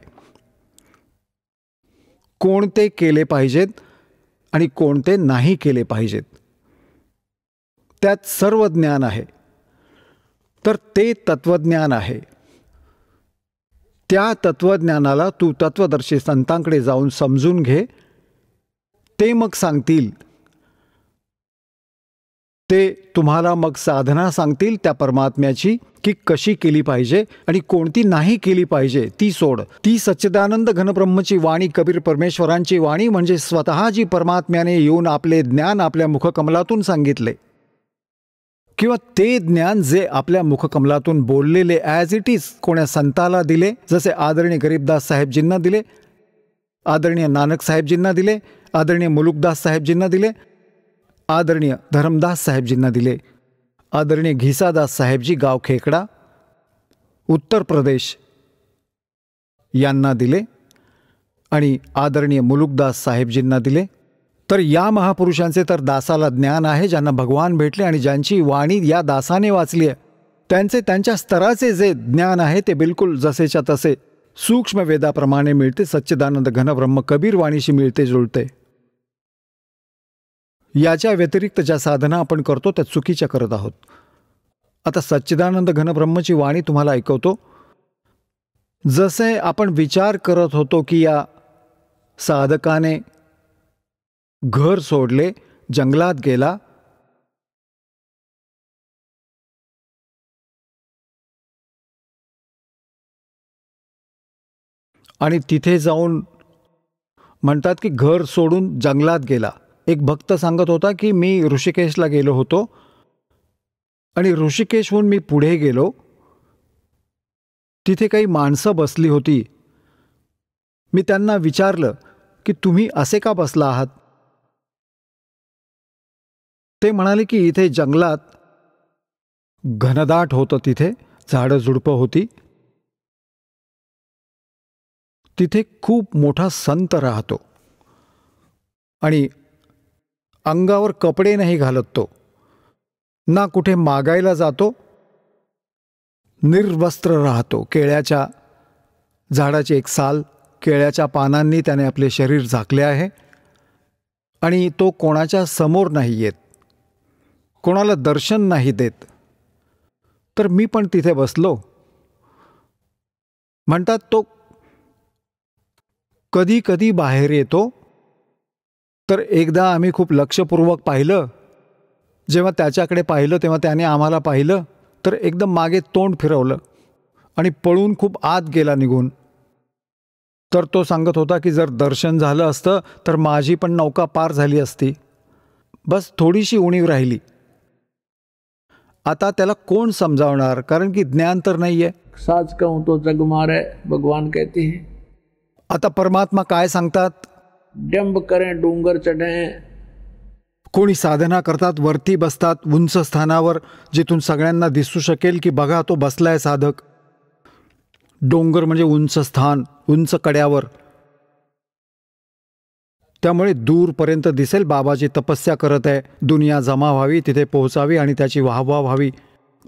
D: कोणते केले पाहिजेत आणि कोणते नाही केले पाहिजेत, त्यात सर्व ज्ञान आहे. तर ते तत्वज्ञान आहे. त्या तत्वज्ञानाला तू तत्वदर्शी संतांकडे जाऊन समजून घे. ते मग सांगतील, ते तुम्हाला मग साधना सांगतील त्या परमात्म्याची की कशी केली पाहिजे आणि कोणती नाही केली पाहिजे ती सोड. ती सच्चिदानंद घनब्रह्मची वाणी, कबीर परमेश्वरांची वाणी, म्हणजे स्वतः जी परमात्म्याने येऊन आपले ज्ञान आपल्या मुखकमलातून सांगितले, किंवा ते ज्ञान जे आपल्या मुखकमलातून बोललेले ॲज इट इज कोण्या संताला दिले, जसे आदरणीय गरीबदास साहेबजींना दिले, आदरणीय नानक साहेबजींना दिले, आदरणीय मुलुकदास साहेबजींना दिले, आदरणीय धरमदास साहेबजींना दिले, आदरणीय घिसादास साहेबजी गाव खेकडा उत्तर प्रदेश यांना दिले, आणि आदरणीय मुलुकदास साहेबजींना दिले. तर या महापुरुषांचे तर दासाला ज्ञान आहे, ज्यांना भगवान भेटले आणि ज्यांची वाणी या दासाने वाचली आहे. त्यांचे त्यांच्या स्तराचे जे ज्ञान आहे ते बिलकुल जसेच्या तसे सूक्ष्म वेदाप्रमाणे मिळते. सच्चिदानंद घनब्रह्म कबीर वाणीशी मिळते जुळते. याच्या व्यतिरिक्त ज्या साधना आपण करतो त्या चुकीच्या करत आहोत. आता सच्चिदानंद घनब्रह्मची वाणी तुम्हाला ऐकवतो. जसे आपण विचार करत होतो की या साधकाने घर सोडले, जंगलात गेला, आणि तिथे जाऊन म्हणतात की घर सोडून जंगलात गेला. एक भक्त सांगत होता की मी ऋषिकेशला गेलो होतो आणि ऋषिकेशहून मी पुढे गेलो, तिथे काही माणसं बसली होती. मी त्यांना विचारलं की तुम्ही असे का बसला आहात? ते म्हणाले की इथे जंगलात घनदाट होतं, तिथे झाडं झुडपं होती, तिथे खूप मोठा संत राहतो आणि अंगावर कपडे नाही घालत तो, ना कुठे मागायला जातो, निर्वस्त्र राहतो. केळ्याच्या झाडाची एक साल, केळ्याच्या पानांनी त्याने आपले शरीर झाकले आहे आणि तो कोणाच्या समोर नाही येत, कोणाला दर्शन नाही देत. तर मी पण तिथे बसलो. म्हणतात तो कधी कधी बाहेर येतो. तर एकदा आम्ही खूप लक्षपूर्वक पाहिलं. जेव्हा त्याच्याकडे पाहिलं तेव्हा त्याने आम्हाला पाहिलं, तर एकदम मागे तोंड फिरवलं आणि पळून खूप आत गेला निघून. तर तो सांगत होता की जर दर्शन झालं असतं तर माझी पण नौका पार झाली असती. बस थोडीशी उणीव राहिली. आता त्याला कोण समजावणार, कारण की ज्ञान तर नाहीये.
B: साच कहूं तो जग मारे, भगवान कहते हैं.
D: आता परमात्मा काय सांगतात?
B: डंब करें डोंगर चढें.
D: कोणी साधना करतात, वरती बसतात उंच स्थानावर, जिथून सगळ्यांना दिसू शकेल की बघा तो बसलाय साधक. डोंगर म्हणजे उंच स्थान, उंच कड्यावर. त्यामुळे दूरपर्यंत दिसेल बाबाजी तपस्या करत आहे, दुनिया जमा व्हावी, तिथे पोहोचावी आणि त्याची वाहवा व्हावी.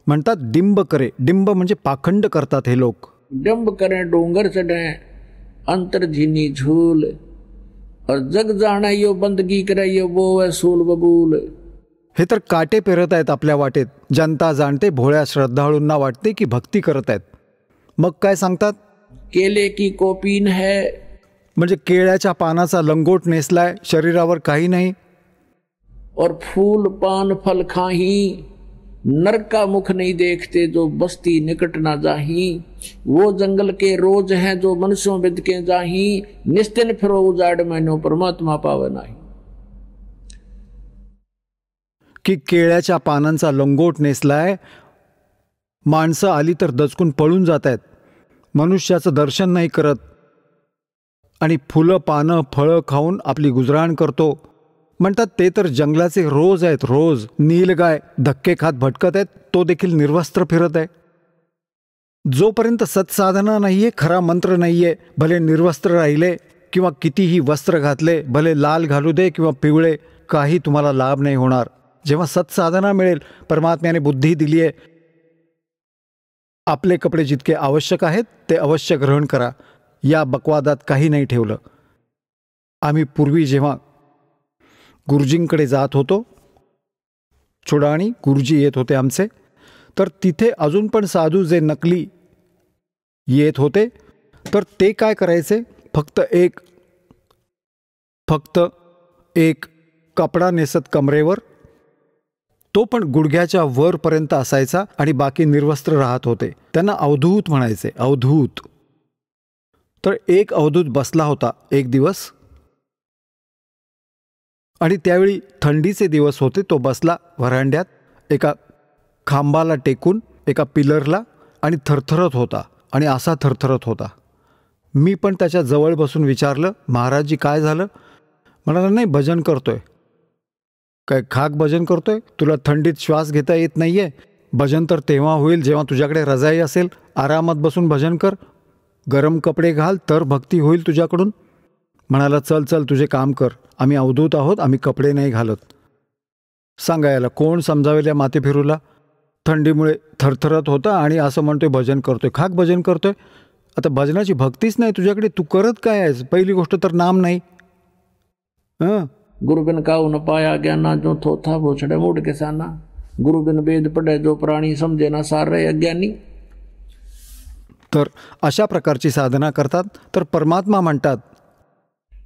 D: म्हणतात डिंब करे. डिंब म्हणजे पाखंड करतात हे लोक.
B: डंब करें डोंगर चढें, अंतर झीनी झूल, और जग जाना यो बंदगी करे यो वो है सूल बबूल.
D: हे तर काटे पेरत आहेत आपल्या वाटेत. जनता जाणते, भोळ्या श्रद्धाळूंना वाटते की भक्ती करत आहेत. मग काय सांगतात?
B: केले की कोपीन है,
D: म्हणजे केळ्याच्या पानाचा लंगोट नेसलाय, शरीरावर काही नाही.
B: और फूल पान फल खाही, नर का मुख नहीं देखते जो बस्ती निकट ना जाही. वो जंगल के रोज हैं जो मनुष्यों बिद के जाही, निस्तिन फिरो उजाड़ मैनो परमात्मा पावे नाही.
D: की केळ्याच्या पानांचा लंगोट नेसलाय, माणसं आली तर दचकून पळून जात आहेत, मनुष्याचं दर्शन नाही करत आणि फुलं पानं फळं खाऊन आपली गुजराण करतो. म्हणतात ते तर जंगलाचे रोज आहेत, रोज. नीलगाय धक्के खात भटकत आहेत, तो देखील निर्वस्त्र फिरत आहे. जोपर्यंत सत्साधना नाहीये, खरा मंत्र नाहीये, भले निर्वस्त्र राहिले किंवा कितीही वस्त्र घातले, भले लाल घालू दे किंवा पिवळे, काही तुम्हाला लाभ नाही होणार. जेव्हा सत्साधना मिळेल, परमात्म्याने बुद्धी दिली आहे, आपले कपडे जितके आवश्यक आहेत ते अवश्य ग्रहण करा. या बकवादात काही नाही ठेवलं. आम्ही पूर्वी जेव्हा गुरुजींकडे जात होतो, चुडाणी गुरुजी येत होते आमचे, तर तिथे अजून पण साधू जे नकली येत होते, तर ते काय करायचे, फक्त एक कपडा नेसत कमरेवर, तो पण गुडघ्याच्या वरपर्यंत असायचा आणि बाकी निर्वस्त्र राहत होते. त्यांना अवधूत म्हणायचे, अवधूत. तर एक अवधूत बसला होता एक दिवस, आणि त्यावेळी थंडीचे दिवस होते. तो बसला व्हरांड्यात एका खांबाला टेकून, एका पिलरला, आणि थरथरत होता. आणि असा थरथरत होता. मी पण त्याच्या जवळ बसून विचारलं, महाराजजी काय झालं? म्हणाला, नाही भजन करतोय. काय खाक भजन करतोय? तुला थंडीत श्वास घेता येत नाहीये? भजन तर तेव्हा होईल जेव्हा तुझ्याकडे रजाई असेल. आरामात बसून भजन कर, गरम कपडे घाल, तर भक्ती होईल तुझ्याकडून. म्हणाला, चल चल तुझे काम कर, आम्ही अवधूत आहोत, आम्ही कपडे नाही घालत. सांगायला कोण समजावेल या माते फिरूला? थंडीमुळे थरथरत होता आणि असं म्हणतोय भजन करतोय, खाक भजन करतोय. आता भजनाची भक्तीच नाही तुझ्याकडे, तू करत काय आहेस? पहिली गोष्ट तर नाम नाही.
B: गुरु बिन काऊ न पाया ज्ञाना, जो थोथा वो छड़े मूड के साना. गुरु बिन वेद पढ़े जो प्राणी, समझे ना सार रहे अज्ञानी.
D: तर अशा प्रकारची साधना करतात. तर परमात्मा म्हणतात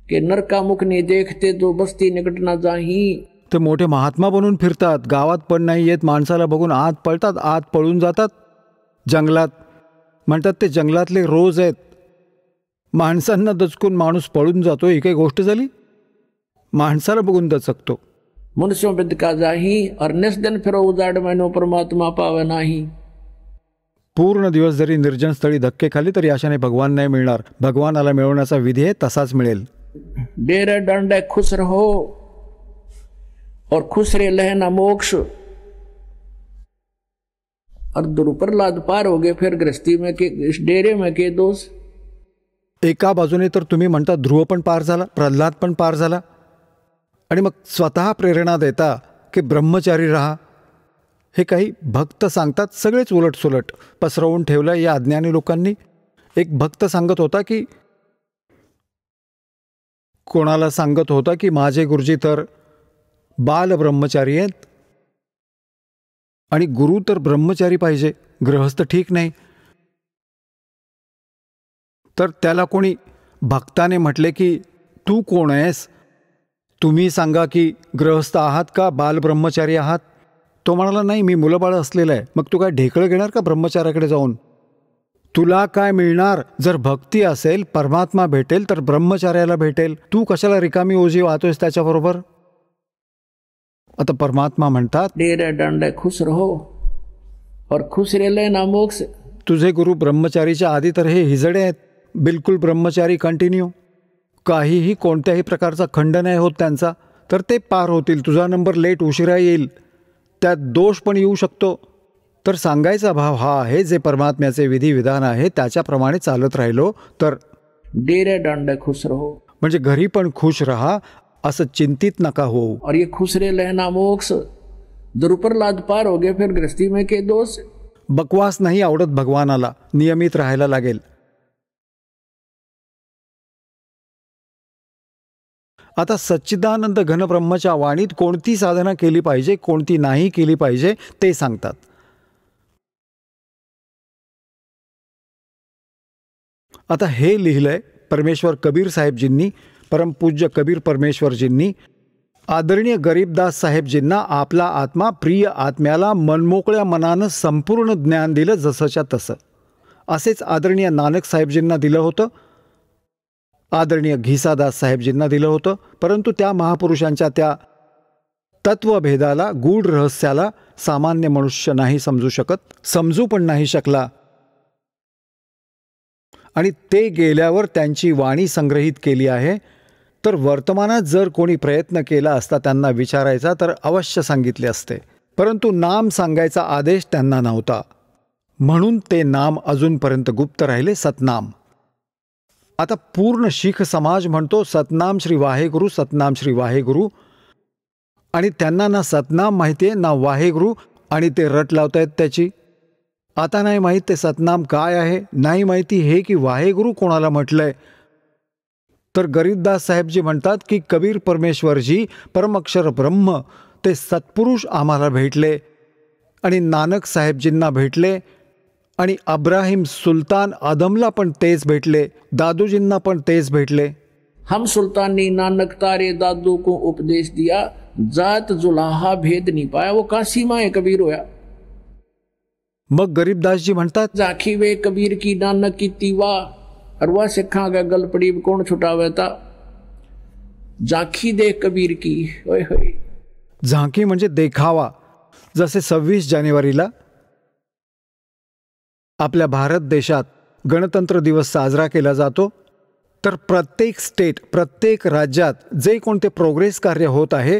B: की नर का मुख नहीं देखते जो बस्ती निकट ना जाही.
D: ते मोठे महात्मा बनून फिरतात, गावात पण नाही येत, माणसाला बघून आत पळतात, आत पळून जातात जंगलात. म्हणतात ते जंगलातले रोज आहेत. माणसांना दचकून माणूस पळून जातो, ही काही गोष्ट झाली? माणसाला बघून दचकतो.
B: मनुष्यों बिद का जाही, और निस दिन फिरो उजाड़ मैनो परमात्मा पावे नाही.
D: पूर्ण दिवस जरी निर्जन स्थळी धक्के खाली तरी आशाने भगवान नाही मिळणार. भगवानाला मिळवण्याचा विधी आहे तसाच मिळेल.
B: डेरे डंडे खुश रहो और खुश रे लहना मोक्ष. और दुरुप्रहलाद पार हो गए, फिर गृहस्थी में के इस डेरे में के दोष.
D: एका बाजूने तर तुम्ही म्हणता ध्रुव पण पार झाला, प्रल्हाद पण पार झाला, आणि मग स्वतः प्रेरणा देता की ब्रह्मचारी राहा. हे काही भक्त सांगतात, सगळेच उलटसुलट पसरवून ठेवलं या अज्ञानी लोकांनी. एक भक्त सांगत होता की कोणाला सांगत होता की माझे गुरुजी तर बाल ब्रह्मचारी आहेत आणि गुरु तर ब्रह्मचारी पाहिजे, गृहस्थ ठीक नाही. तर त्याला कोणी भक्ताने म्हटले की तू कोण आहेस, तुम्ही सांगा की गृहस्थ आहात का बाल ब्रह्मचारी आहात. तो म्हणाला नाही, मी मुलंबाळ असलेला आहे. मग तू काय ढेकळं घेणार का ब्रह्मचार्याकडे जाऊन? तुला काय मिळणार? जर भक्ती असेल, परमात्मा भेटेल तर ब्रह्मचार्याला भेटेल. तू कशाला रिकामी ओझी वाहतोयस त्याच्याबरोबर? आता परमात्मा म्हणतात
B: डेरे डंडे खुश रहो और खुश रेले ना मोक्ष.
D: तुझे गुरु ब्रह्मचारीच्या आधी तर हे हिजडे आहेत, बिलकुल ब्रह्मचारी कंटिन्यू, काहीही कोणत्याही प्रकारचा खंड नाही होत त्यांचा, तर ते पार होतील. तुझा नंबर लेट उशिरा येईल, त्यात दोष पण येऊ शकतो. तर सांगायचा भाव हा आहे, जे परमात्म्याचे विधिविधान आहे त्याच्याप्रमाणे चालत राहिलो तर
B: डेरे डंडे खुश रहो,
D: म्हणजे घरी पण खुश रहा, असं चिंतित नका होऊ.
B: और ये खुश रेले ना मोक्ष. जर ऊपर लाद पार हो गए फिर गृहस्थी में के दोष.
D: बकवास नाही आवडत भगवानाला, नियमित राहायला लागेल. आता सच्चिदानंद घनब्रह्मच्या वाणीत कोणती साधना केली पाहिजे, कोणती नाही केली पाहिजे ते सांगतात. आता हे लिहिलंय परमेश्वर कबीर साहेबजींनी, परमपूज्य कबीर परमेश्वरजींनी. आदरणीय गरीबदास साहेबजींना आपला आत्मा प्रिय आत्म्याला मनमोकळ्या मनानं संपूर्ण ज्ञान दिलं जसंच्या तसं. असेच आदरणीय नानक साहेबजींना दिलं होतं, आदरणीय घिसादास साहेबजींना दिलं होतं. परंतु त्या महापुरुषांच्या त्या तत्वभेदाला, गूढ रहस्याला सामान्य मनुष्य नाही समजू शकत, समजू पण नाही शकला. आणि ते गेल्यावर त्यांची वाणी संग्रहित केली आहे. तर वर्तमानात जर कोणी प्रयत्न केला असता त्यांना विचारायचा तर अवश्य सांगितले असते, परंतु नाम सांगायचा आदेश त्यांना नव्हता, म्हणून ते नाम अजूनपर्यंत गुप्त राहिले, सतनाम. आता पूर्ण शीख समाज म्हणतो सतनाम श्री वाहेगुरु, सतनाम श्री वाहेगुरु, आणि त्यांना ना सतनाम माहिती आहे ना वाहेगुरु, आणि ते रट लावतायत त्याची. आता नाही माहीत ते सतनाम काय आहे, नाही माहिती हे की वाहेगुरु कोणाला म्हटलंय. तर गरीबदास साहेबजी म्हणतात की कबीर परमेश्वरजी परमअक्षर ब्रह्म ते सत्पुरुष आम्हाला भेटले, आणि नानक साहेबजींना भेटले, आणि अब्राहिम सुलतान आदमला पण तेच भेटले, दादूजींना पण तेच भेटले.
B: हम सुल्तानी नानक तारे दादू को उपदेश दिया, जात जुलाहा भेद नहीं पाया, वो काशी माए कबीर होया.
D: मग गरीबदासजी म्हणतात
B: जाखी वे कबीर की नानक की तीवा, और वह सिखा का गल पड़ी कौन छुटावे था. झांकी दे कबीर की, होय होय.
D: झांकी म्हणजे देखावा. जसे 26 जानेवारीला आपल्या भारत देशात गणतंत्र दिवस साजरा केला जातो, तर प्रत्येक स्टेट, प्रत्येक राज्यात जे कोणते प्रोग्रेस कार्य होत आहे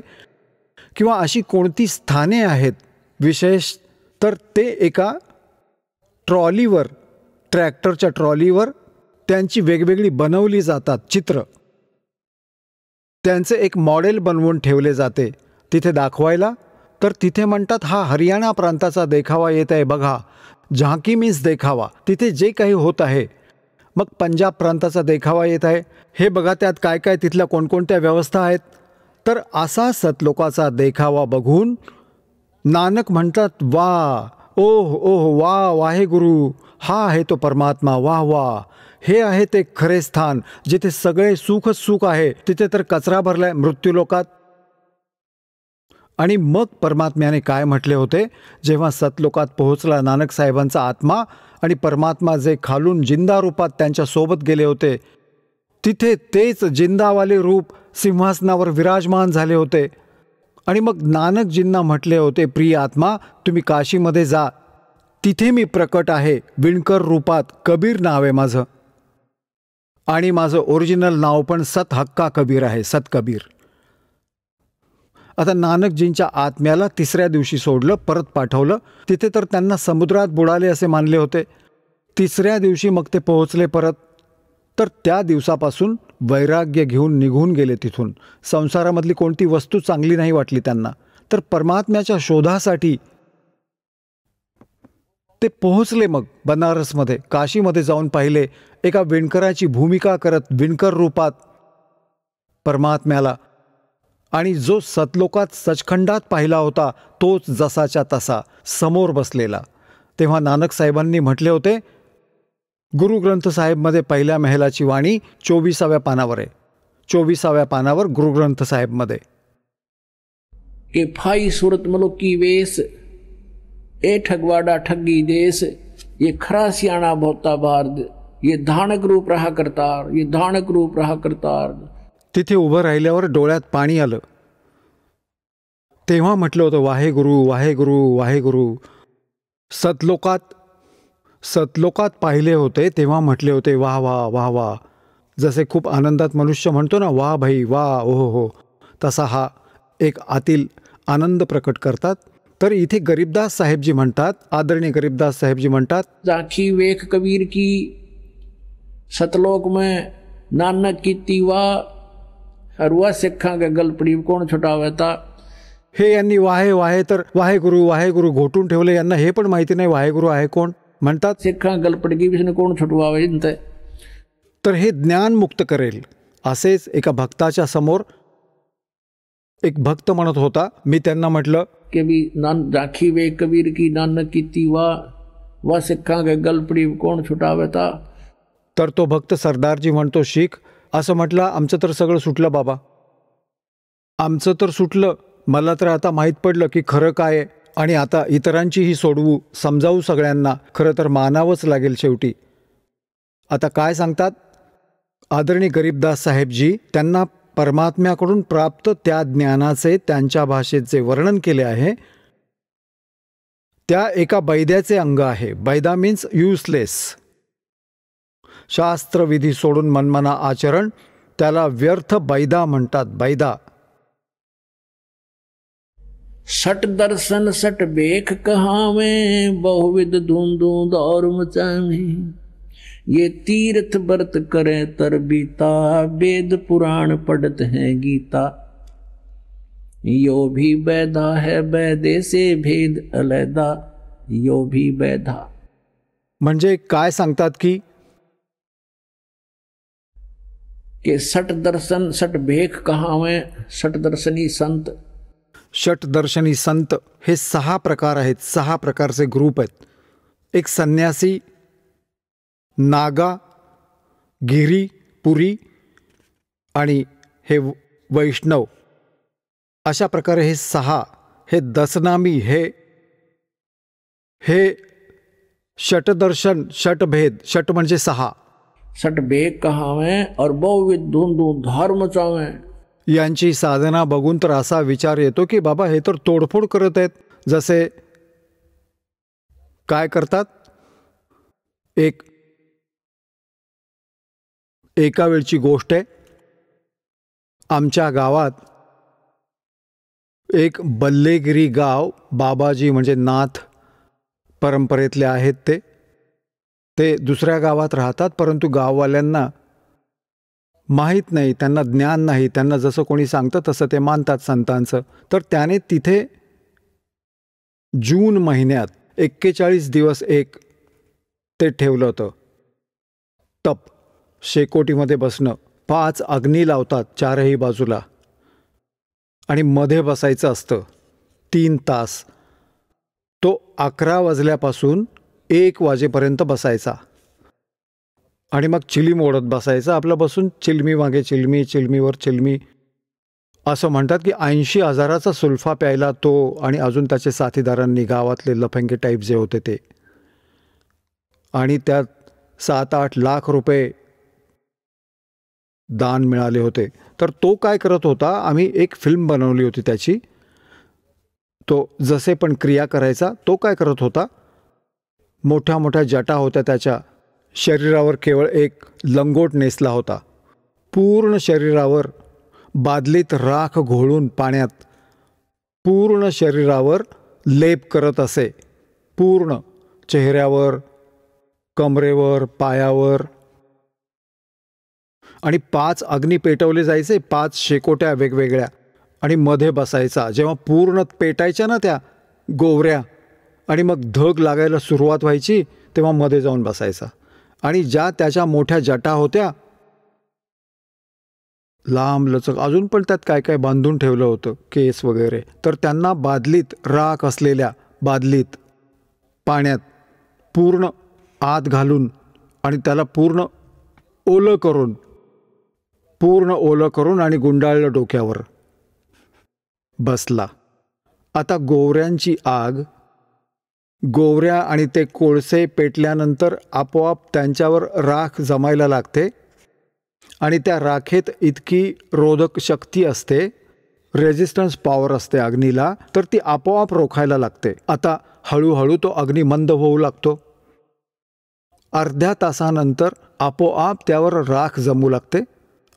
D: किंवा अशी कोणती स्थाने आहेत विशेष, तर ते एका ट्रॉलीवर, ट्रॅक्टरच्या ट्रॉलीवर त्यांची वेगवेगळी बनवली जातात चित्र. त्यांचे एक मॉडेल बनवून ठेवले जाते तिथे दाखवायला. तर तिथे म्हणतात हा हरियाणा प्रांताचा देखावा येत आहे बघा, झांकी मीन्स देखावा, तिथे जे काही होत आहे. मग पंजाब प्रांताचा देखावा येत आहे, हे बघा त्यात काय काय, तिथल्या कोणकोणत्या व्यवस्था आहेत. तर असा सतलोकाचा देखावा बघून नानक म्हणतात वा, ओह ओह, वा वाहेगुरु, हा आहे तो परमात्मा, वाह वाह, हे आहे ते खरे स्थान जिथे सगळे सुखच सुख आहे, तिथे तर कचरा भरलाय मृत्यूलोकात. आणि मग परमात्म्याने काय म्हटले होते, जेव्हा सतलोकात पोहोचला नानक साहेबांचा आत्मा, आणि परमात्मा जे खालून जिंदा रूपात त्यांच्या सोबत गेले होते, तिथे तेच जिंदावाले रूप सिंहासनावर विराजमान झाले होते. आणि मग नानकजींना म्हटले होते, प्रिय आत्मा तुम्ही काशीमध्ये जा, तिथे मी प्रकट आहे विणकर रूपात, कबीर नाव आहे माझं, आणि माझं ओरिजिनल नाव पण सत हक्का कबीर आहे, सत कबीर. आता नानकजींच्या आत्म्याला 3ऱ्या दिवशी सोडलं, परत पाठवलं. तिथे तर त्यांना समुद्रात बुडाले असे मानले होते. 3ऱ्या दिवशी मग ते पोहोचले परत. तर त्या दिवसापासून वैराग्य घेऊन निघून गेले तिथून. संसारामधली कोणती वस्तू चांगली नाही वाटली त्यांना. तर परमात्म्याच्या शोधासाठी ते पोहोचले. मग बनारसमध्ये, काशीमध्ये जाऊन पाहिले, एका विणकराची भूमिका करत विणकर रूपात परमात्म्याला, आणि जो सतलोकात सचखंडात पाहिला होता तोच जसाच्या तसा समोर बसलेला. तेव्हा नानक साहेबांनी म्हटले होते, गुरु ग्रंथ साहेबमध्ये पहिल्या महिलाची वाणी 24व्या पानावर आहे. 24व्या पानावर गुरु ग्रंथ साहेबमध्ये,
B: के फाई सूरत मलुकी वेश, ए ठगवाड़ा ठगी देश, ये खरा सियाणा बहुता बार, ये धानक रूप रहा करतार, ये धानक रूप रहा करतार.
D: तिथे उभं राहिल्यावर डोळ्यात पाणी आलं. तेव्हा म्हटलं होतं, वाहे गुरु वाहे गुरु वाहे गुरु. सतलोकात पाहिले होते तेव्हा म्हटले होते, वाह वाह वाह वाह. जसे खूप आनंदात मनुष्य म्हणतो ना, वाह भाई वाह, ओहो हो, तसा हा एक आतील आनंद प्रकट करतात. तर इथे गरीबदास साहेबजी म्हणतात, आदरणीय गरीबदास साहेबजी म्हणतात,
B: जाखी वेख कबीर की सतलोक में नानक की तीवा हरुआ सिखा के गलपड़ी कोण छुटावता.
D: हे यांनी वाहे वाहे तर वाहे गुरु घोटून ठेवले. यांना हे पण माहिती नाही वाहे गुरु आहे कोण. म्हणतात,
B: सिखा गलपडगी विषय कोण छुटवावे.
D: तर हे ज्ञान मुक्त करेल. असेच एका भक्ताच्या समोर एक भक्त म्हणत होता. मी त्यांना म्हटलं
B: कि भी जाखी वे कबीर की नानक की तीवा व सिखा के गलपड़ी कोण छुटावता.
D: तर तो भक्त सरदारजी म्हणतो, शीख असं म्हटलं, आमचं तर सगळं सुटलं बाबा, आमचं तर सुटलं. मला तर आता माहीत पडलं की खरं काय आहे, आणि आता इतरांचीही सोडवू, समजावू सगळ्यांना. खरं तर मानावंच लागेल शेवटी. आता काय सांगतात आदरणीय गरीबदास साहेबजी. त्यांना परमात्म्याकडून प्राप्त त्या ज्ञानाचे त्यांच्या भाषेत जे वर्णन केले आहे त्या एका बैद्याचे अंग आहे. बैदा मीन्स युजलेस. शास्त्रविधी सोडून मनमना आचरण, त्याला व्यर्थ बैदा म्हणतात. बैदा.
B: सट दर्शन सट बेख कहावे, बहुविध धूंधू दौर मचावे. ये तीर्थ व्रत करे तर बीता, वेद पुराण पढ़त है गीता. यो भी बैधा है बैदे से भेद अलैदा, यो भी बैधा.
D: म्हणजे काय सांगतात
B: कि सट दर्शन सट भेख कहावे. सट दर्शनी संत,
D: षटदर्शनी संत हे 6 प्रकार आहेत. 6 प्रकारचे ग्रुप आहेत. एक संन्यासी, नागा, गिरी, पुरी आणि हे वैष्णव. अशा प्रकारे हे 6. हे दसनामी, हे षटदर्शन, षटभेद. षट म्हणजे 6.
B: सट भेख कहावे और बहुविध धूंधू धर्म चावे.
D: यांची साधना बघून तर असा विचार येतो की बाबा हे तर तोडफोड करत आहेत. जसे काय करतात, एका वेळची गोष्ट आहे. आमच्या गावात एक बल्लेगिरी गाव, बाबाजी म्हणजे नाथ परंपरेतले आहेत. ते दुसऱ्या गावात राहतात, परंतु गाववाल्यांना माहीत नाही, त्यांना ज्ञान नाही. त्यांना जसं कोणी सांगतं तसं ते मानतात संतांचं. तर त्याने तिथे जून महिन्यात 41 दिवस ते ठेवलं होतं तप. शेकोटीमध्ये बसणं, 5 अग्नी लावतात 4ही बाजूला, आणि मध्ये बसायचं असतं 3 तास. तो 11 वाजल्यापासून 1 वाजेपर्यंत बसायचा, आणि मग चिलीम ओढत बसायचं आपलं बसून. चिलमी मागे चिलमी, चिलमीवर चिलमी. असं म्हणतात की 80,000चा सुल्फा प्यायला तो आणि अजून त्याचे साथीदारांनी, गावातले लफंगे टाईप जे होते ते. आणि त्यात 7-8 लाख रुपये दान मिळाले होते. तर तो काय करत होता, आम्ही एक फिल्म बनवली होती त्याची. तो जसे पण क्रिया करायचा, तो काय करत होता, मोठ्या मोठ्या जटा होत्या त्याच्या. शरीरावर केवळ एक लंगोट नेसला होता. पूर्ण शरीरावर बादलीत राख घोळून पाण्यात पूर्ण शरीरावर लेप करत असे. पूर्ण चेहऱ्यावर, कमरेवर, पायावर. आणि 5 अग्नी पेटवले जायचे, 5 शेकोट्या वेगवेगळ्या, आणि मध्ये बसायचा. जेव्हा पूर्ण पेटायच्या ना त्या गोवऱ्या, आणि मग धग लागायला सुरुवात व्हायची, तेव्हा मध्ये जाऊन बसायचा. आणि ज्या त्याच्या मोठ्या जटा होत्या, लांब लचक, अजून पण त्यात काय काय बांधून ठेवलं होतं, केस वगैरे. तर त्यांना बादलीत, राख असलेल्या बादलीत पाण्यात पूर्ण आत घालून आणि त्याला पूर्ण ओलं करून आणि गुंडाळलं डोक्यावर. बसला. आता गोवऱ्यांची आग, गोवऱ्या आणि ते कोळसे पेटल्यानंतर आपोआप त्यांच्यावर राख जमायला लागते आणि त्या राखेत इतकी रोधक शक्ती असते, रेजिस्टन्स पॉवर असते अग्नीला, तर ती आपोआप रोखायला लागते. आता हळूहळू तो अग्नी मंद होऊ लागतो. अर्ध्या तासानंतर आपोआप त्यावर राख जमू लागते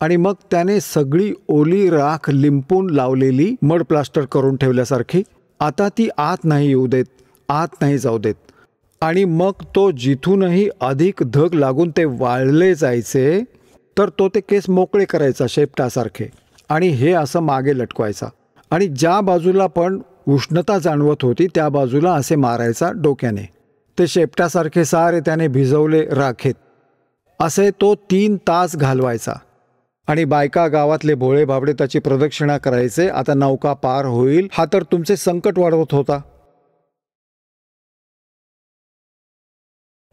D: आणि मग त्याने सगळी ओली राख लिंपून लावलेली, मड प्लास्टर करून ठेवल्यासारखी, आता ती आत नाही येऊ देत, आत नाही जाऊ देत. आणि मग तो जिथूनही अधिक धग लागून ते वाळले जायचे तर तो ते केस मोकळे करायचा शेपटासारखे आणि हे असं मागे लटकवायचा आणि ज्या बाजूला पण उष्णता जाणवत होती त्या बाजूला असे मारायचा डोक्याने. ते शेपटासारखे सारे त्याने भिजवले राखेत. असे तो 3 तास घालवायचा आणि बायका गावातले भोळे भाबडे त्याची प्रदक्षिणा करायचे. आता नौका पार होईल हा तर तुमचे संकट वाढवत होता.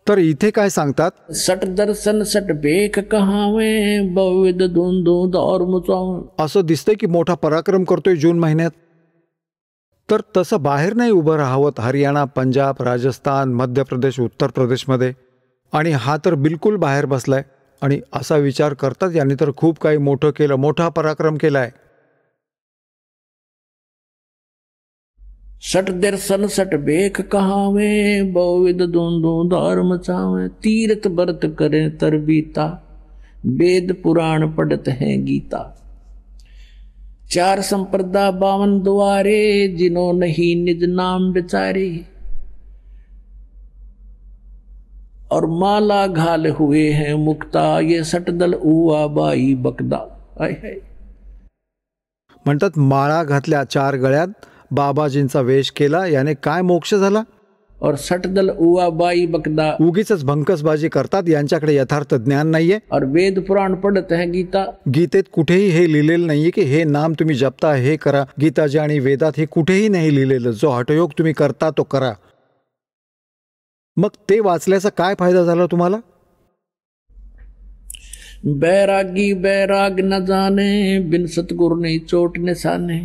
D: तर इथे काय सांगतात,
B: सट दर्शन सट बेक कहावे बहुविध धुंधुंद और मुचावे.
D: असं दिसतंय की मोठा पराक्रम करतोय जून महिन्यात. तर तसं बाहेर नाही उभं राहावत हरियाणा, पंजाब, राजस्थान, मध्य प्रदेश, उत्तर प्रदेशमध्ये. आणि हा तर बिलकुल बाहेर बसलाय आणि असा विचार करतात यांनी तर खूप काही मोठं केलं, मोठा पराक्रम केलाय.
B: सट दर्शन सट बेक कहावे बहुविध धुंधुंद और मचावे. तीर्थ व्रत करे तरबीता वेद पुराण पढ़त हैं गीता. 4 संप्रदा 52 द्वारे जिन्हों नहीं निज नाम विचारे. और माला घाल हुए हैं मुक्ता ये सटदल उवा बाई बकदा.
D: म्हणतात माळा घातल्या 4 गळ्यात, बाबाजींचा वेश केला, याने काय मोक्ष झाला.
B: और सटदल उवा बाई बकदा.
D: उगीच भंकसबाजी करतात, यांच्याकडे यथार्थ ज्ञान नाहीये.
B: और वेद पुराण पढ़त है गीता.
D: गीतेत कुठेही हे लिहिलेलं नाहीये की हे नाम तुम्ही जपता, हे करा. गीताजी आणि वेदात हे कुठेही नाही लिहिलेलं. जो हठयोग तुम्ही करता तो करा. मग ते वाचल्याचा काय फायदा झाला तुम्हाला.
B: बैरागी बैराग न जाने बिन सतगुरु नहीं चोट निशाने.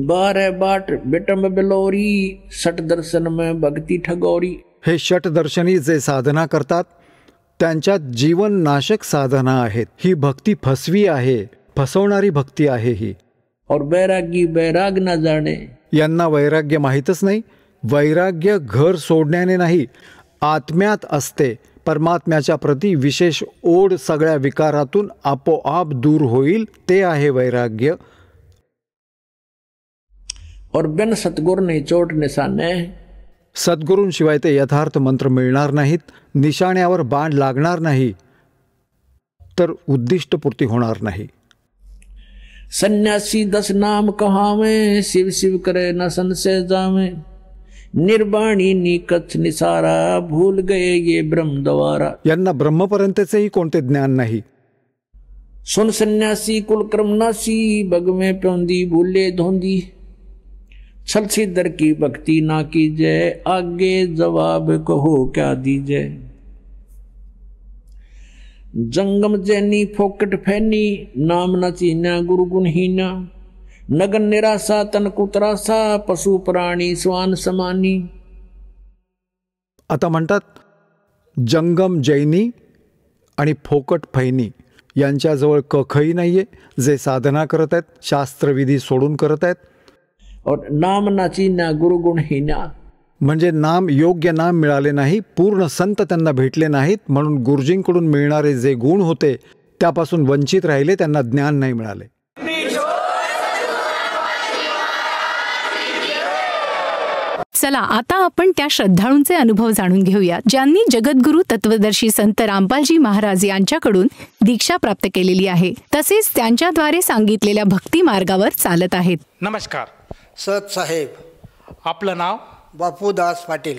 B: 12 बाट बिटम बिलोरी सट दर्शन में भक्ति ठगोरी.
D: हे षट दर्शनी जे साधना करतात त्यांच्यात जीवननाशक साधना आहेत. ही भक्ती फसवी आहे, फसवणारी भक्ती आहे ही.
B: और बैरागी बैराग न जाने.
D: यांना वैराग्य माहीतच नाही. वैराग्य घर सोडण्याने नाही, आत्म्यात असते. परमात्म्याच्या प्रती विशेष ओढ सगळ्या विकारातून आपोआप दूर होईल, ते आहे वैराग्य.
B: और बिन सतगुरु नहीं चोट निशाने.
D: सद्गुरूंशिवाय ते यथार्थ मंत्र मिळणार नाहीत, निशाण्यावर बाण लागणार नाही, तर उद्दिष्टपूर्ती होणार नाही.
B: सन्यासी 10 नाम कहावे शिव शिव करे न संशय जावे. निर्वाणी निकच निसारा भूल गए ये ब्रह्म द्वारा.
D: यांना ब्रह्मपर्यंतचेही कोणते ज्ञान नाही.
B: सुन सन्यासी कुलक्रम नासी बगमे प्योंदी भूले धोंदी. छल सिद्धर की भक्ति ना कीजय आगे जवाब कहो क्या दीजय. जंगम जैनी फोकट फैनी नाम न चीना गुरु गुणहीना. नगन निराशा तन कुतरासा पशु प्राणी स्वान समानी.
D: आता म्हणतात जंगम जैनी आणि फोकट फैनी यांच्याजवळ कखही नाहीये, जे साधना करत आहेत, शास्त्रविधी सोडून करत आहेत.
B: और नाम ना चीना गुरु गुणहीना.
D: म्हणजे नाम, योग्य नाम मिळाले नाही, पूर्ण संत त्यांना भेटले नाहीत, म्हणून गुरुजींकडून मिळणारे जे गुण होते त्यापासून वंचित राहिले, त्यांना ज्ञान नाही मिळाले.
E: चला आता आपण त्या श्रद्धाळूंचे अनुभव जाणून घेऊया ज्यांनी जगद्गुरु तत्वदर्शी संत रामपालजी महाराज यांच्याकडून दीक्षा प्राप्त केलेली आहे, तसेच त्यांच्याद्वारे सांगितलेल्या भक्ती मार्गावर चालत आहेत.
F: नमस्कार
G: सत साहेब.
F: आपलं नाव.
G: बापूदास पाटील.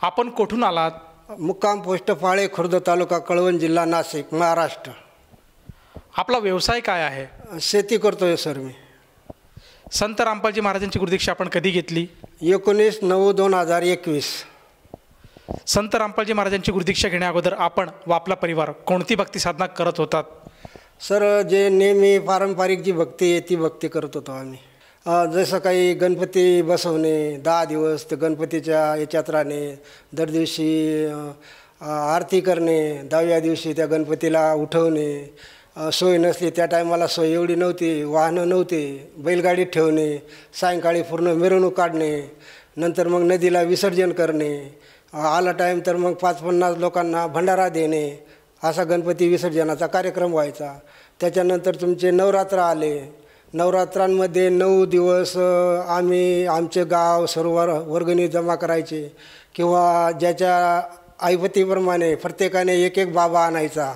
F: आपण कुठून आलात.
G: मुक्काम पोस्ट पाळे खुर्द तालुका कळवण जिल्हा नाशिक महाराष्ट्र.
F: आपला व्यवसाय काय आहे?
G: शेती करतोय सर मी.
F: संत रामपालजी महाराजांची गुरुदीक्षा आपण कधी घेतली?
G: 19/9/2021.
F: संत रामपालजी महाराजांची गुरुदीक्षा घेण्या अगोदर आपण व आपला परिवार कोणती भक्ती साधना करत होतात?
G: सर जे नेहमी पारंपरिक जी भक्ती आहे ती भक्ती करत होतो आम्ही. जसं काही गणपती बसवणे, 10 दिवस ते गणपतीच्या याच्यात राहणे, दर दिवशी आरती करणे, 10व्या दिवशी त्या गणपतीला उठवणे. सोय नसली त्या टायमाला, सोय एवढी नव्हती, वाहनं नव्हते, बैलगाडीत ठेवणे, सायंकाळी पूर्ण मिरवणूक काढणे, नंतर मग नदीला विसर्जन करणे, आला टाईम तर मग 50-50 लोकांना भंडारा देणे, असा गणपती विसर्जनाचा कार्यक्रम व्हायचा. त्याच्यानंतर तुमचे नवरात्र आले. नवरात्रांमध्ये 9 दिवस आम्ही आमचे गाव सर्व वर्गणी जमा करायचे किंवा ज्याच्या ऐपतीप्रमाणे प्रत्येकाने एक एक बाबा आणायचा.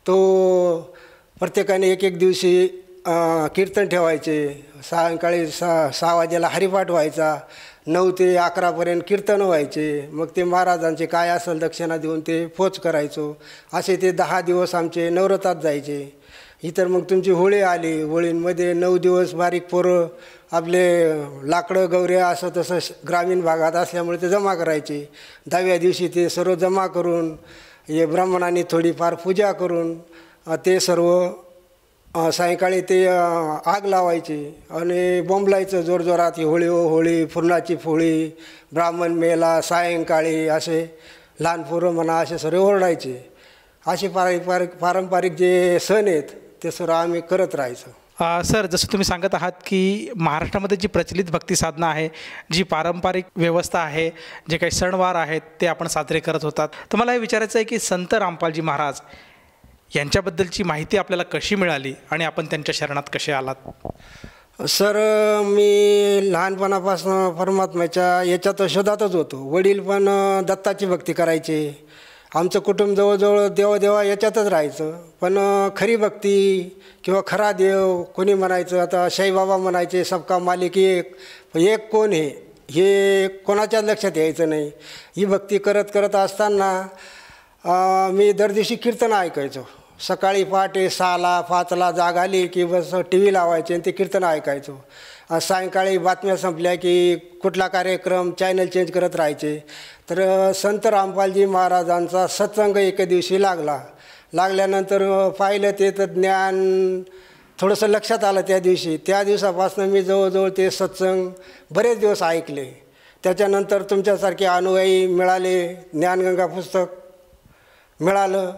G: तो प्रत्येकाने एक एक दिवशी कीर्तन ठेवायचे. सायंकाळी 6 वाजेला हरिपाठ व्हायचा. 9 ते 11पर्यंत कीर्तन व्हायचे. मग ते महाराजांचे काय असेल दक्षिणा देऊन ते पोच करायचो. असे ते 10 दिवस आमचे नवरात्रात जायचे. इतर मग तुमची होळी आली. होळींमध्ये 9 दिवस बारीक पोरं आपले लाकडं गौऱ्या असं तसं ग्रामीण भागात असल्यामुळे ते जमा करायचे. 10व्या दिवशी ते सर्व जमा करून हे ब्राह्मणांनी थोडीफार पूजा करून ते सर्व सायंकाळी ते आग लावायची आणि बोंबलायचं जोरजोरात. ही होळी हो होळी, पुरणाची पोळी, ब्राह्मण मेला, सायंकाळी असे लहान पोरं म्हणा असे सर्व ओरडायचे. असे पारंपरिक जे सण आहेत ते सर्व आम्ही करत राहायचो.
F: सर, जसं तुम्ही सांगत आहात की महाराष्ट्रामध्ये जी प्रचलित भक्ती साधना आहे, जी पारंपरिक व्यवस्था आहे, जे काही सणवार आहेत ते आपण साजरे करत होतात. तर मला हे विचारायचं आहे की संत रामपालजी महाराज यांच्याबद्दलची माहिती आपल्याला कशी मिळाली आणि आपण त्यांच्या शरणात कसे आलात?
G: सर, मी लहानपणापासून परमात्म्याच्या याच्यात शोधातच होतो. वडील पण दत्ताची भक्ती करायचे. आमचं कुटुंब जवळजवळ देवा याच्यातच राहायचं. पण खरी भक्ती किंवा खरा देव कोणी म्हणायचं, आता साईबाबा म्हणायचे सबका मालिक एक कोण हे कोणाच्याच लक्षात यायचं नाही. ही भक्ती करत असताना मी दर दिवशी कीर्तन ऐकायचो. सकाळी पहाटे 6ला 5ला जाग आली की बस TV लावायचे आणि ते कीर्तन ऐकायचो. सायंकाळी बातम्या संपल्या की कुठला कार्यक्रम चॅनल चेंज करत राहायचे. तर संत रामपालजी महाराजांचा सत्संग एके दिवशी लागल्यानंतर पाहिलं ते तर ज्ञान थोडंसं लक्षात आलं त्या दिवशी. त्या दिवसापासून मी जवळजवळ ते सत्संग बरेच दिवस ऐकले. त्याच्यानंतर तुमच्यासारखे अनुयायी मिळाले, ज्ञानगंगा पुस्तक मिळालं,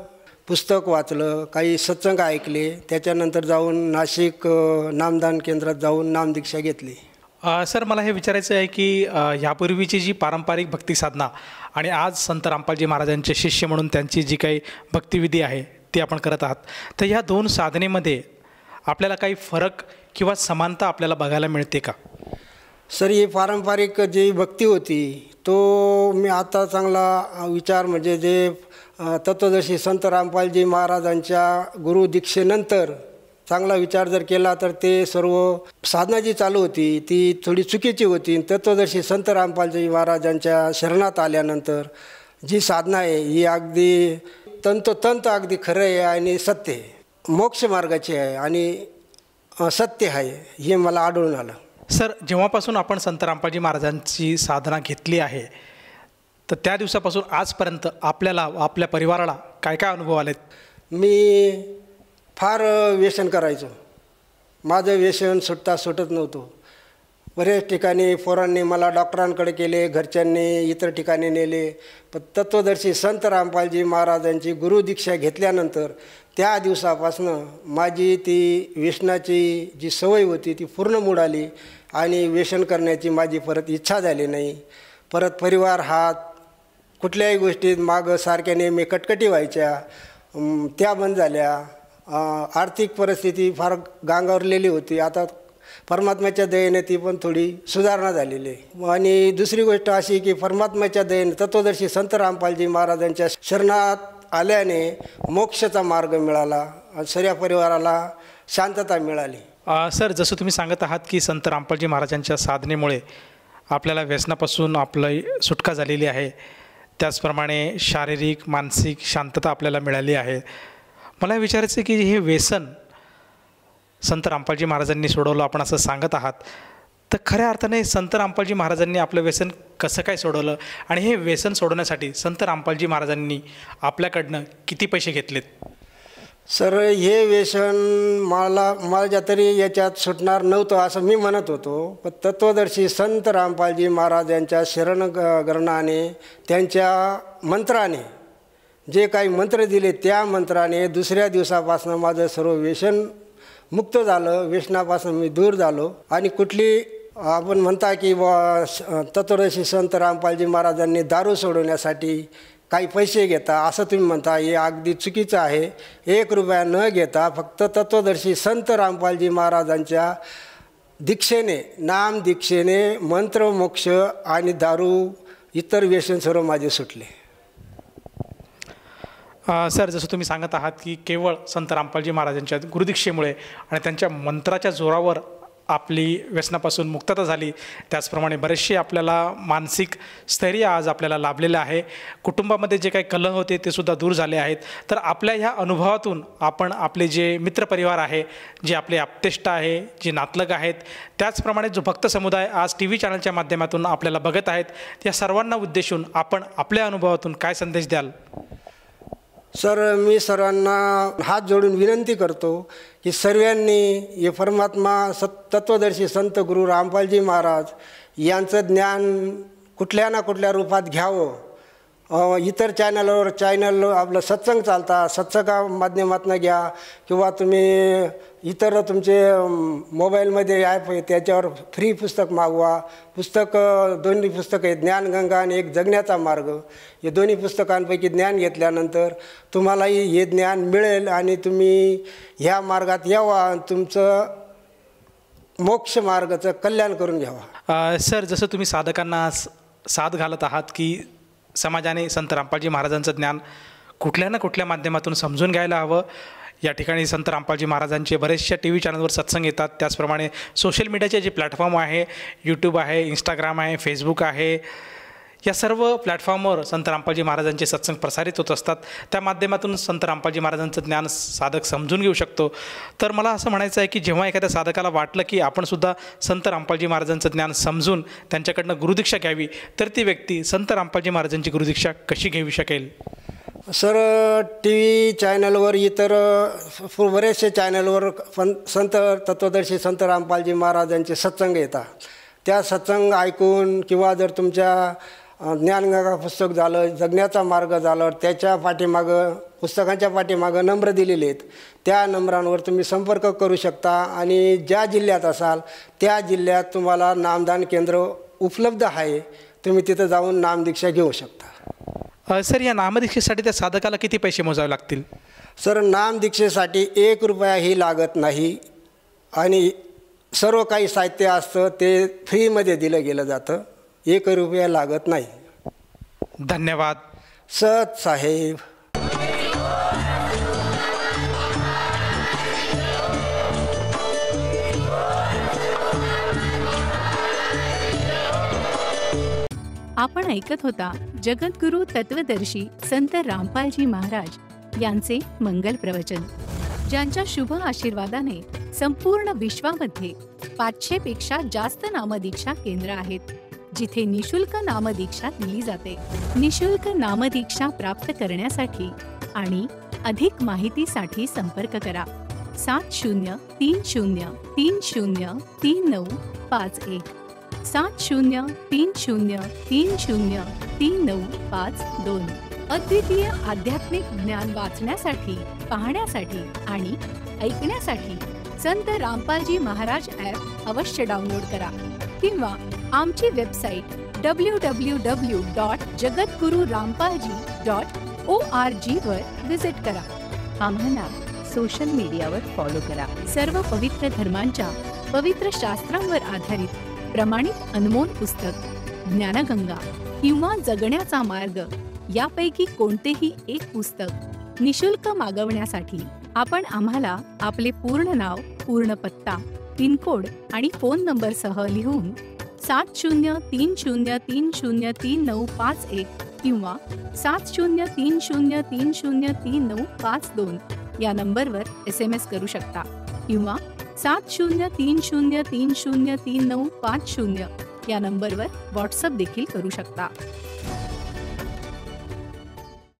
G: पुस्तक वाचलं, काही सत्संग ऐकले. त्याच्यानंतर जाऊन नाशिक नामदान केंद्रात जाऊन नामदीक्षा घेतली.
F: सर, मला हे विचारायचं आहे की यापूर्वीची जी पारंपरिक भक्ती साधना आणि आज संत रामपालजी महाराजांचे शिष्य म्हणून त्यांची जी काही भक्तिविधी आहे ती आपण करत आहात, तर ह्या दोन साधनेमध्ये आपल्याला काही फरक किंवा समानता आपल्याला बघायला मिळते का?
G: सर, ही पारंपरिक जी भक्ती होती तो मी आता चांगला विचार म्हणजे जे तत्वदर्शी संत रामपालजी महाराजांच्या गुरुदीक्षेनंतर चांगला विचार जर केला तर ते सर्व साधना जी चालू होती ती थोडी चुकीची होती. तत्वदर्शी संत रामपालजी महाराजांच्या शरणात आल्यानंतर जी साधना आहे ही अगदी तंतोतंत अगदी खरं आहे आणि सत्य आहे, मोक्ष मार्गाची आहे आणि सत्य आहे, हे मला आढळून आलं.
F: सर, जेव्हापासून आपण संत रामपालजी महाराजांची साधना घेतली आहे तर त्या दिवसापासून आजपर्यंत आपल्याला आपल्या परिवाराला काय काय अनुभव आलेत?
G: मी फार व्यसन करायचो. माझं व्यसन सुटत नव्हतं. बऱ्याच ठिकाणी पोरांनी मला डॉक्टरांकडे केले, घरच्यांनी इतर ठिकाणी नेले. पण तत्वदर्शी संत रामपालजी महाराजांची गुरुदीक्षा घेतल्यानंतर त्या दिवसापासून माझी ती व्यसनाची जी सवय होती ती पूर्ण मोडाली आणि व्यसन करण्याची माझी परत इच्छा झाली नाही. परत परिवार हात कुठल्याही गोष्टीत मागं सारख्या नेहमी कटकटी व्हायच्या त्या बंद झाल्या. आर्थिक परिस्थिती फार गांगावरलेली होती. आता परमात्म्याच्या दयेने ती पण थोडी सुधारणा झालेली आहे. आणि दुसरी गोष्ट अशी की परमात्म्याच्या दयेने तत्वदर्शी संत रामपालजी महाराजांच्या शरणात आल्याने मोक्षाचा मार्ग मिळाला, सर्व परिवाराला शांतता मिळाली.
F: सर, जसं तुम्ही सांगत आहात की संत रामपालजी महाराजांच्या साधनेमुळे आपल्याला व्यसनापासून आपलं सुटका झालेली आहे, त्याचप्रमाणे शारीरिक मानसिक शांतता आपल्याला मिळाली आहे. मला विचारायचं आहे की हे व्यसन संत रामपालजी महाराजांनी सोडवलं आपण असं सांगत आहात, तर खऱ्या अर्थाने संत रामपालजी महाराजांनी आपलं व्यसन कसं काय सोडवलं आणि हे व्यसन सोडवण्यासाठी संत रामपालजी महाराजांनी आपल्याकडनं किती पैसे घेतलेत?
G: सर, हे व्यसन माझ्या तरी याच्यात सुटणार नव्हतं असं मी म्हणत होतो, पण तत्वदर्शी संत रामपालजी महाराज यांच्या शरणग्रहणाने, त्यांच्या मंत्राने, जे काही मंत्र दिले त्या मंत्राने दुसऱ्या दिवसापासून माझं सर्व व्यसन मुक्त झालं, व्यसनापासून मी दूर झालो. आणि कुठली आपण म्हणता की तत्वदर्शी संत रामपालजी महाराजांनी दारू सोडवण्यासाठी काही पैसे घेता असं तुम्ही म्हणता, हे अगदी चुकीचं आहे. 1 रुपया न घेता फक्त तत्वदर्शी संत रामपालजी महाराजांच्या दीक्षेने, नाम दीक्षेने मंत्रमोक्ष आणि दारू इतर व्यसन सर्व माझे सुटले.
F: सर, जसं तुम्ही सांगत आहात की केवळ संत रामपालजी महाराजांच्या गुरुदीक्षेमुळे आणि त्यांच्या मंत्राच्या जोरावर आपली व्यसनापासून मुक्तता झाली, त्याचप्रमाणे बरेचसे आपल्याला मानसिक स्थैर्य आज आपल्याला लाभलेलं आहे. कुटुंबामध्ये जे काही कलह होते ते सुद्धा दूर झाले आहेत. तर आपल्या ह्या अनुभवातून आपण आपले जे मित्रपरिवार आहे, जे आपले आप्तेष्ट आहे, जे नातलग आहेत, त्याचप्रमाणे जो भक्त समुदाय आज TV चॅनलच्या माध्यमातून आपल्याला बघत आहेत, त्या सर्वांना उद्देशून आपण आपल्या अनुभवातून काय संदेश द्याल?
G: सर, मी सर्वांना हात जोडून विनंती करतो की सर्वांनी हे परमात्मा तत्वदर्शी संत गुरु रामपालजी महाराज यांचं ज्ञान कुठल्या ना कुठल्या रूपात घ्यावं. इतर चॅनल आपलं सत्संग चालता, सत्संगा माध्यमातून घ्या किंवा तुम्ही इतर तुमचे मोबाईलमध्ये ॲप आहे त्याच्यावर फ्री पुस्तक मागवा. दोन्ही पुस्तकं आहेत, ज्ञानगंगा आणि एक जगण्याचा मार्ग. हे दोन्ही पुस्तकांपैकी ज्ञान घेतल्यानंतर तुम्हालाही हे ज्ञान मिळेल आणि तुम्ही ह्या मार्गात यावा, तुमचं मोक्ष मार्गाचं कल्याण करून घ्यावा.
F: सर, जसं तुम्ही साधकांना साथ घालत आहात की समाजाने संत रामपालजी महाराजांचं ज्ञान कुठल्या ना कुठल्या माध्यमातून समजून घ्यायला हवं. या ठिकाणी संत रामपालजी महाराजांचे बरेचशा TV चॅनलवर सत्संग येतात. त्याचप्रमाणे सोशल मीडियाचे जे प्लॅटफॉर्म आहे, YouTube आहे, इंस्टाग्राम आहे, फेसबुक आहे, या सर्व प्लॅटफॉर्मवर संत रामपालजी महाराजांचे सत्संग प्रसारित होत असतात. त्या माध्यमातून संत रामपालजी महाराजांचं ज्ञान साधक समजून घेऊ शकतो. तर मला असं म्हणायचं आहे की जेव्हा एखाद्या साधकाला वाटलं की आपणसुद्धा संत रामपालजी महाराजांचं ज्ञान समजून त्यांच्याकडनं गुरुदीक्षा घ्यावी, तर ती व्यक्ती संत रामपालजी महाराजांची गुरुदीक्षा कशी घेऊ शकेल?
G: सर, TV चॅनलवर, इतर बरेचसे चॅनलवर संत तत्वदर्शी संत रामपालजी महाराजांचे सत्संग येतात. त्या सत्संग ऐकून किंवा जर तुमच्या ज्ञानगंगा पुस्तक झालं, जगण्याचा मार्ग झालं, त्याच्या पाठीमागं पुस्तकांच्या पाठीमागं नंबर दिलेले आहेत. त्या नंबरांवर तुम्ही संपर्क करू शकता आणि ज्या जिल्ह्यात असाल त्या जिल्ह्यात तुम्हाला नामदान केंद्र उपलब्ध आहे. तुम्ही तिथं जाऊन नामदीक्षा घेऊ शकता.
F: सर, या नामदीक्षेसाठी त्या साधकाला किती पैसे मोजावे लागतील?
G: सर, नामदीक्षेसाठी 1 रुपयाही लागत नाही आणि सर्व काही साहित्य असतं ते फ्रीमध्ये दिलं गेलं जातं. 1 रुपया लागत नाही.
F: धन्यवाद.
G: सत साहेब.
E: आपण ऐकत होता जगद्गुरु तत्वदर्शी संत रामपालजी महाराज यांचे मंगल प्रवचन, ज्यांच्या शुभ आशीर्वादाने संपूर्ण विश्वामध्ये 500 पेक्षा जास्त नामदीक्षा केंद्र आहेत, जिथे निशुल्क नामदीक्षा दिली जाते. निशुल्क नामदीक्षा प्राप्त करण्यासाठी आणि अधिक माहितीसाठी संपर्क करा 7030303951 7030303952. अद्वितीय आध्यात्मिक ज्ञान वाचण्यासाठी, पाहण्यासाठी आणि ऐकण्यासाठी संत रामपालजी महाराज ॲप अवश्य डाउनलोड करा किंवा आमची वेबसाईट www.jagadgururampalji.org वर विजिट करा. आम्हाला सोशल मीडियावर फॉलो करा. सर्व पवित्र धर्मांच्या पवित्र शास्त्रांवर आधारित प्रमाणित अनमोल पुस्तक ज्ञानगंगा किंवा जगण्याचा मार्ग यापैकी कोणतेही एक पुस्तक निशुल्क मागवण्यासाठी आपण आम्हाला आपले पूर्ण नाव, पूर्ण पत्ता, पिनकोड आणि फोन नंबरसह लिहून 7030303951 किंवा 7030303952 या नंबरवर SMS करू शकता किंवा 7030303950 या नंबरवर व्हॉट्सअप देखील करू शकता.